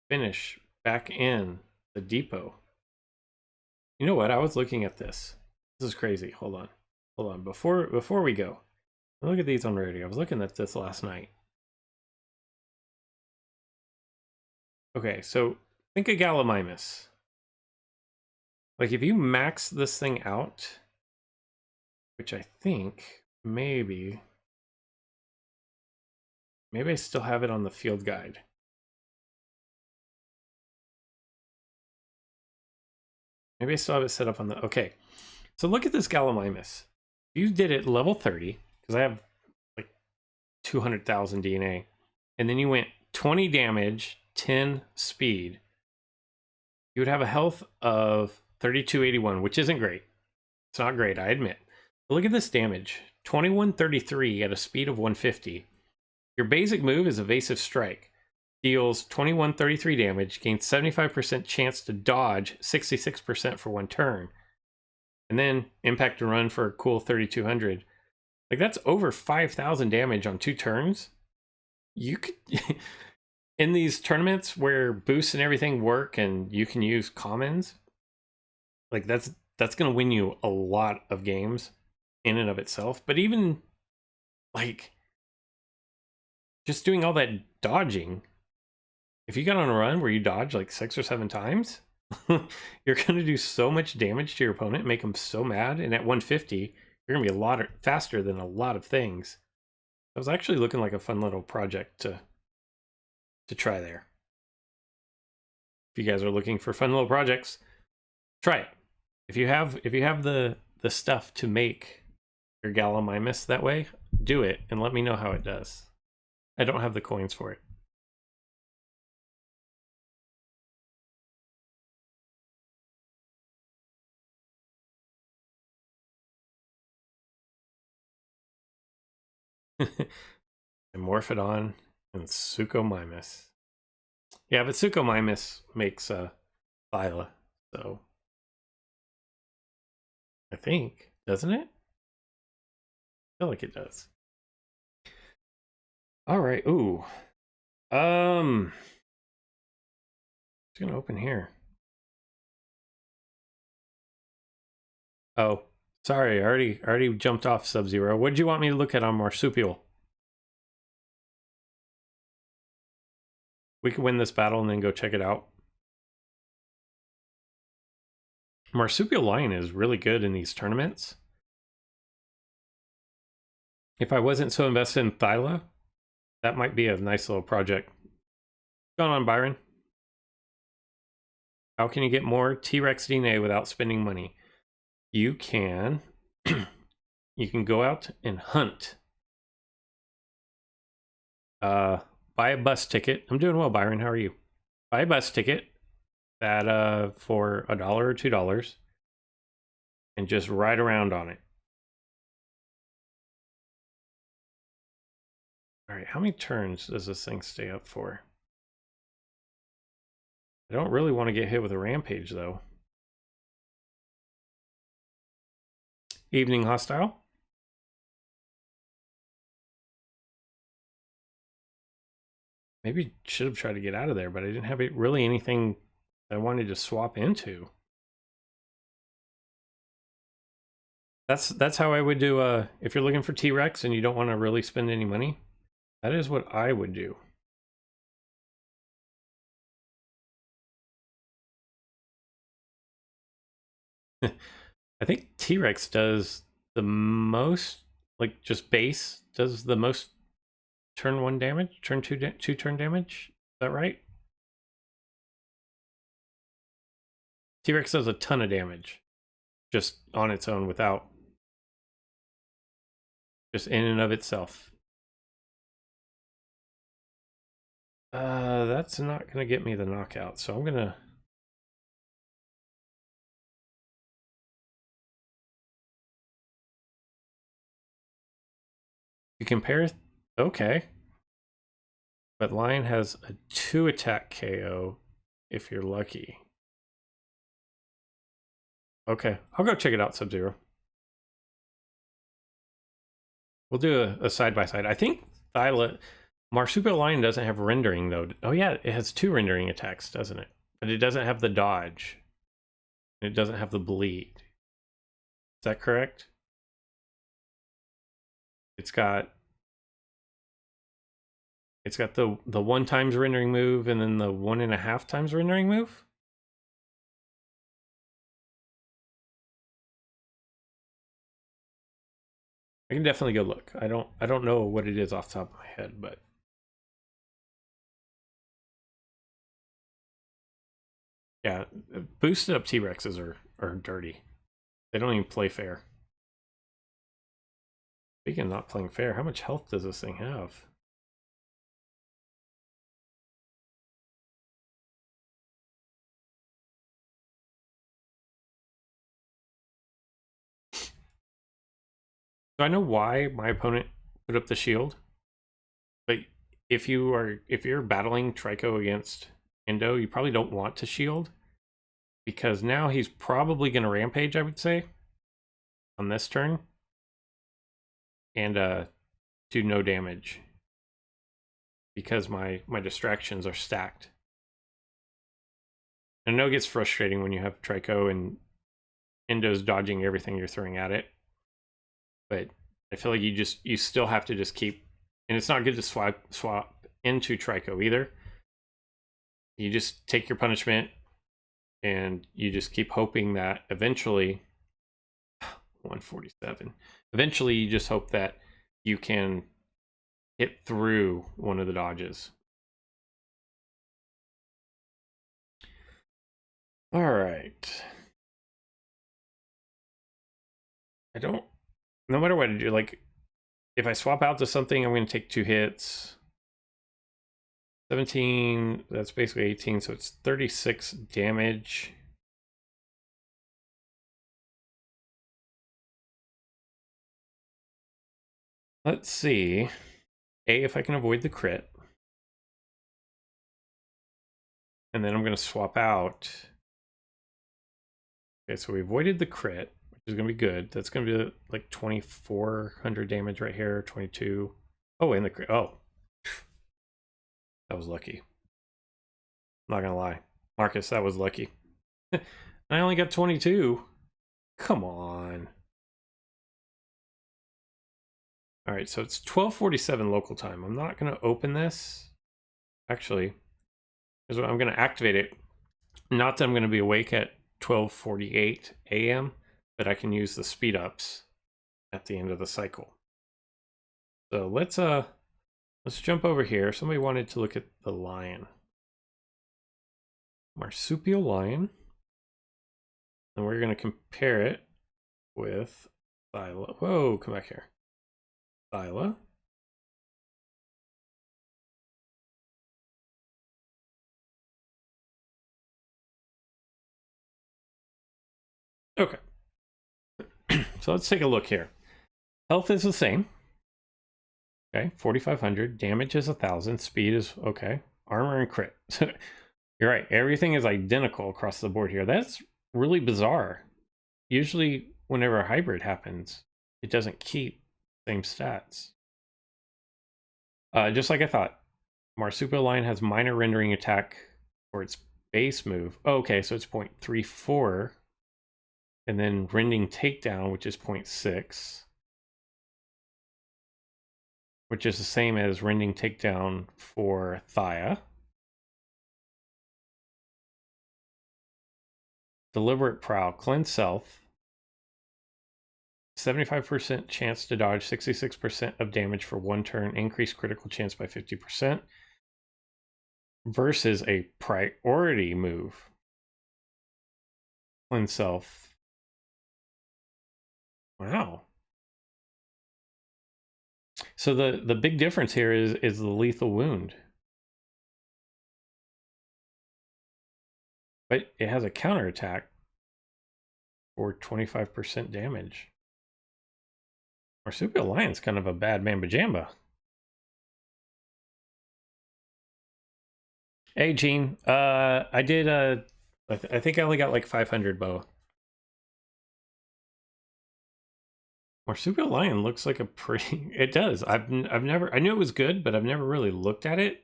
finish back in the depot. You know what? I was looking at this. This is crazy. Hold on. Before we go, look at these on Rarity. I was looking at this last night. Okay, so think of Gallimimus. Like if you max this thing out, which I think maybe I still have it on the field guide. Maybe I still have it set up on the, okay. So look at this Gallimimus. You did it level 30, because I have like 200,000 DNA. And then you went 20 damage, 10 speed. You would have a health of 3281, which isn't great. It's not great, I admit. But look at this damage. 2133 at a speed of 150. Your basic move is Evasive Strike. Deals 2133 damage, gains 75% chance to dodge, 66% for one turn. And then impact and run for a cool 3200. Like that's over 5,000 damage on 2 turns. You could in these tournaments where boosts and everything work and you can use commons, like that's going to win you a lot of games in and of itself. But even like just doing all that dodging, if you got on a run where you dodge like 6 or 7 times, you're going to do so much damage to your opponent, make them so mad. And at 150, you're going to be a lot faster than a lot of things. It was actually looking like a fun little project to try there. If you guys are looking for fun little projects, try it. If you have the stuff to make your Gallimimus that way, do it and let me know how it does. I don't have the coins for it. And Morphodon and Suchomimus. Yeah, but Suchomimus makes Thyla, so I think, doesn't it? I feel like it does. All right. Ooh. It's gonna open here. Oh, sorry. I already jumped off Sub-Zero. What did you want me to look at on Marsupial? We could win this battle and then go check it out. Marsupial Lion is really good in these tournaments. If I wasn't so invested in Thyla, that might be a nice little project. What's going on, Byron? How can you get more T-Rex DNA without spending money? You can you can go out and hunt. Buy a bus ticket. I'm doing well, Byron. How are you? Buy a bus ticket that for $1 or $2 and just ride around on it. All right, how many turns does this thing stay up for? I don't really want to get hit with a rampage though. Evening hostile. Maybe should have tried to get out of there, but I didn't have really anything I wanted to swap into. That's how I would do if you're looking for T-Rex and you don't want to really spend any money. That is what I would do. I think T-Rex does the most, like just base does the most turn 1 damage, turn 2 turn damage. Is that right? T-Rex does a ton of damage just on its own without, just in and of itself. That's not gonna get me the knockout, so I'm gonna you compare, okay. But Lion has a 2 attack KO if you're lucky. Okay, I'll go check it out, Sub-Zero. We'll do a side-by-side. I think Marsupial Lion doesn't have rendering, though. Oh, yeah, it has 2 rendering attacks, doesn't it? But it doesn't have the dodge. It doesn't have the bleed. Is that correct? It's got the 1 times rendering move and then the 1.5 times rendering move. I can definitely go look. I don't know what it is off the top of my head, but yeah, boosted up T-Rexes are dirty. They don't even play fair. Speaking of not playing fair, how much health does this thing have? So I know why my opponent put up the shield, but if you're battling Trico against Endo, you probably don't want to shield, because now he's probably going to rampage, I would say, on this turn, and do no damage, because my distractions are stacked. And I know it gets frustrating when you have Trico and Endo's dodging everything you're throwing at it, but I feel like you still have to just keep, and it's not good to swap into Trico either. You just take your punishment and you just keep hoping that eventually 147, eventually you just hope that you can hit through one of the dodges. All right, no matter what I do, like if I swap out to something, I'm going to take 2 hits. 17, that's basically 18, so it's 36 damage. Let's see. If I can avoid the crit. And then I'm going to swap out. Okay, so we avoided the crit, which is going to be good. That's going to be like 2,400 damage right here, 22. Oh, and the crit. Oh. That was lucky. I'm not going to lie. Marcus, that was lucky. I only got 22. Come on. All right, so it's 12:47 local time. I'm not going to open this. Actually, here's what I'm going to activate it. Not that I'm going to be awake at 12:48 a.m., but I can use the speed ups at the end of the cycle. So let's jump over here. Somebody wanted to look at the lion. Marsupial lion. And we're going to compare it with Thyla. Whoa, come back here. Thyla. Okay. So let's take a look here. Health is the same. Okay, 4,500. Damage is 1,000. Speed is okay. Armor and crit. You're right. Everything is identical across the board here. That's really bizarre. Usually, whenever a hybrid happens, it doesn't keep same stats. Just like I thought, Marsupial Lion has minor rendering attack for its base move. Oh, okay, so it's 0.34. And then rending takedown, which is 0.6. Which is the same as rending takedown for Thaya. Deliberate Prowl, cleanse self. 75% chance to dodge, 66% of damage for 1 turn, increase critical chance by 50%. Versus a priority move. Cleanse self. Wow. So the big difference here is the lethal wound. But it has a counterattack for 25% damage. Marsupial Lion's kind of a bad mamba jamba. Hey, Gene. I did I think I only got like 500 bow. Marsupial lion looks like a pretty. It does. I've never. I knew it was good, but I've never really looked at it.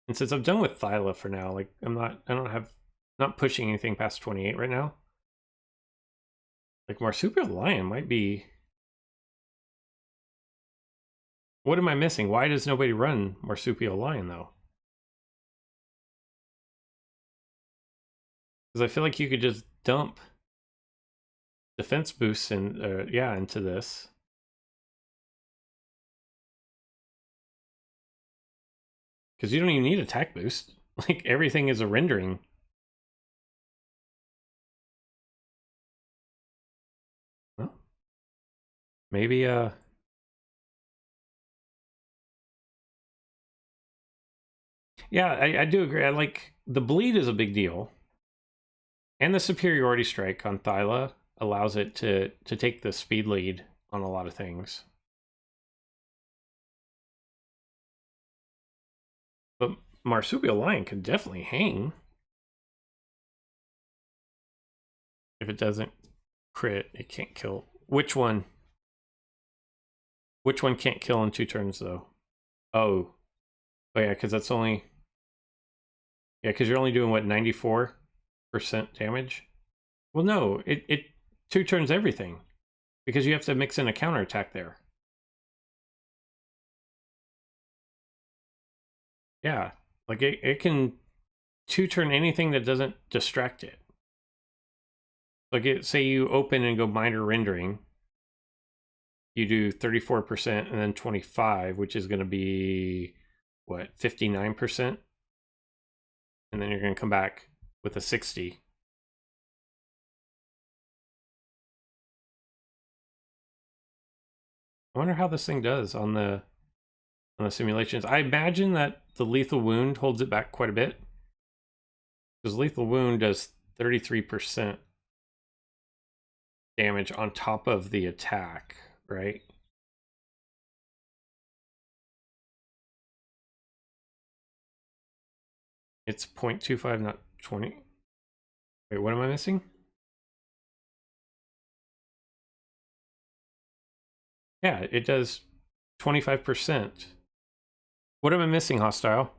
And since I'm done with Thyla for now, like not pushing anything past 28 right now. Like Marsupial lion might be. What am I missing? Why does nobody run Marsupial lion though? Because I feel like you could just dump defense boosts and yeah, into this. Because you don't even need attack boost. Like everything is a rendering. Well, maybe yeah, I do agree. I like the bleed is a big deal. And the superiority strike on Thyla allows it to take the speed lead on a lot of things. But Marsupial lion can definitely hang. If it doesn't crit, it can't kill. Which one? Which one can't kill in 2 turns though? Oh yeah, because that's only. Yeah, because you're only doing what, 94% damage? Well, no, it 2 turns everything. Because you have to mix in a counterattack there. Yeah, like it can 2 turn anything that doesn't distract it. Like say you open and go minor rendering. You do 34% and then 25, which is going to be, what, 59%? And then you're going to come back with a 60. I wonder how this thing does on the simulations. I imagine that the lethal wound holds it back quite a bit. Because lethal wound does 33% damage on top of the attack, right? It's 0.25, not 20. Wait, what am I missing? Yeah, it does 25%. What am I missing, Hostile?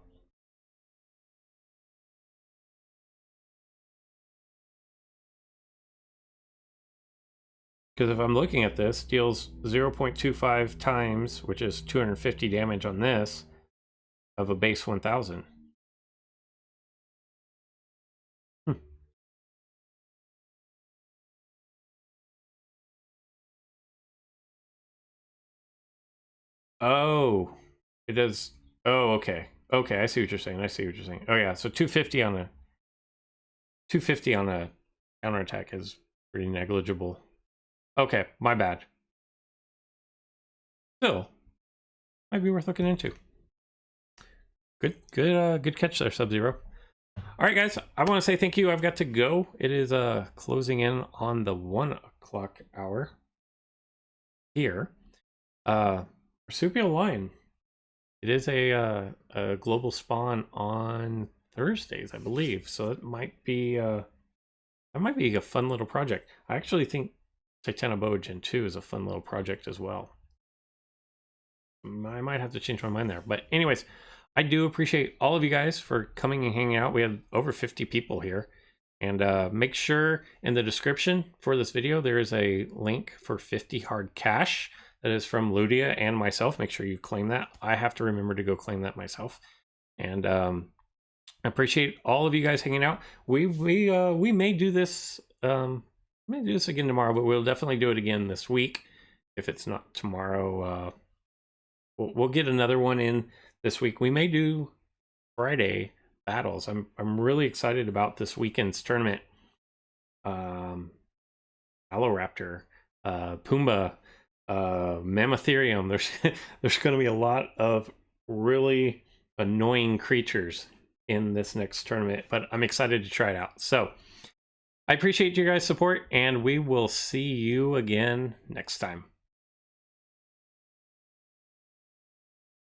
Because if I'm looking at this, deals 0.25 times, which is 250 damage on this, of a base 1000. Oh, it does. Oh, okay. Okay, I see what you're saying. I see what you're saying. Oh yeah, so 250 on a counterattack is pretty negligible. Okay, my bad. Still, might be worth looking into. Good catch there, Sub-Zero. All right, guys, I want to say thank you. I've got to go. It is closing in on the 1 o'clock hour here. Marsupial lion. It is a global spawn on Thursdays, I believe. So it might be that might be a fun little project. I actually think Titanoboa Gen 2 is a fun little project as well. I might have to change my mind there. But anyways, I do appreciate all of you guys for coming and hanging out. We had over 50 people here. And make sure in the description for this video, there is a link for 50 hard cash. That is from Ludia and myself. Make sure you claim that. I have to remember to go claim that myself. And I appreciate all of you guys hanging out. We may do this again tomorrow, but we'll definitely do it again this week. If it's not tomorrow, we'll get another one in this week. We may do Friday battles. I'm really excited about this weekend's tournament. Aloraptor, Pumbaa, Mammotherium. There's going to be a lot of really annoying creatures in this next tournament, but I'm excited to try it out. So I appreciate your guys' support, and we will see you again next time.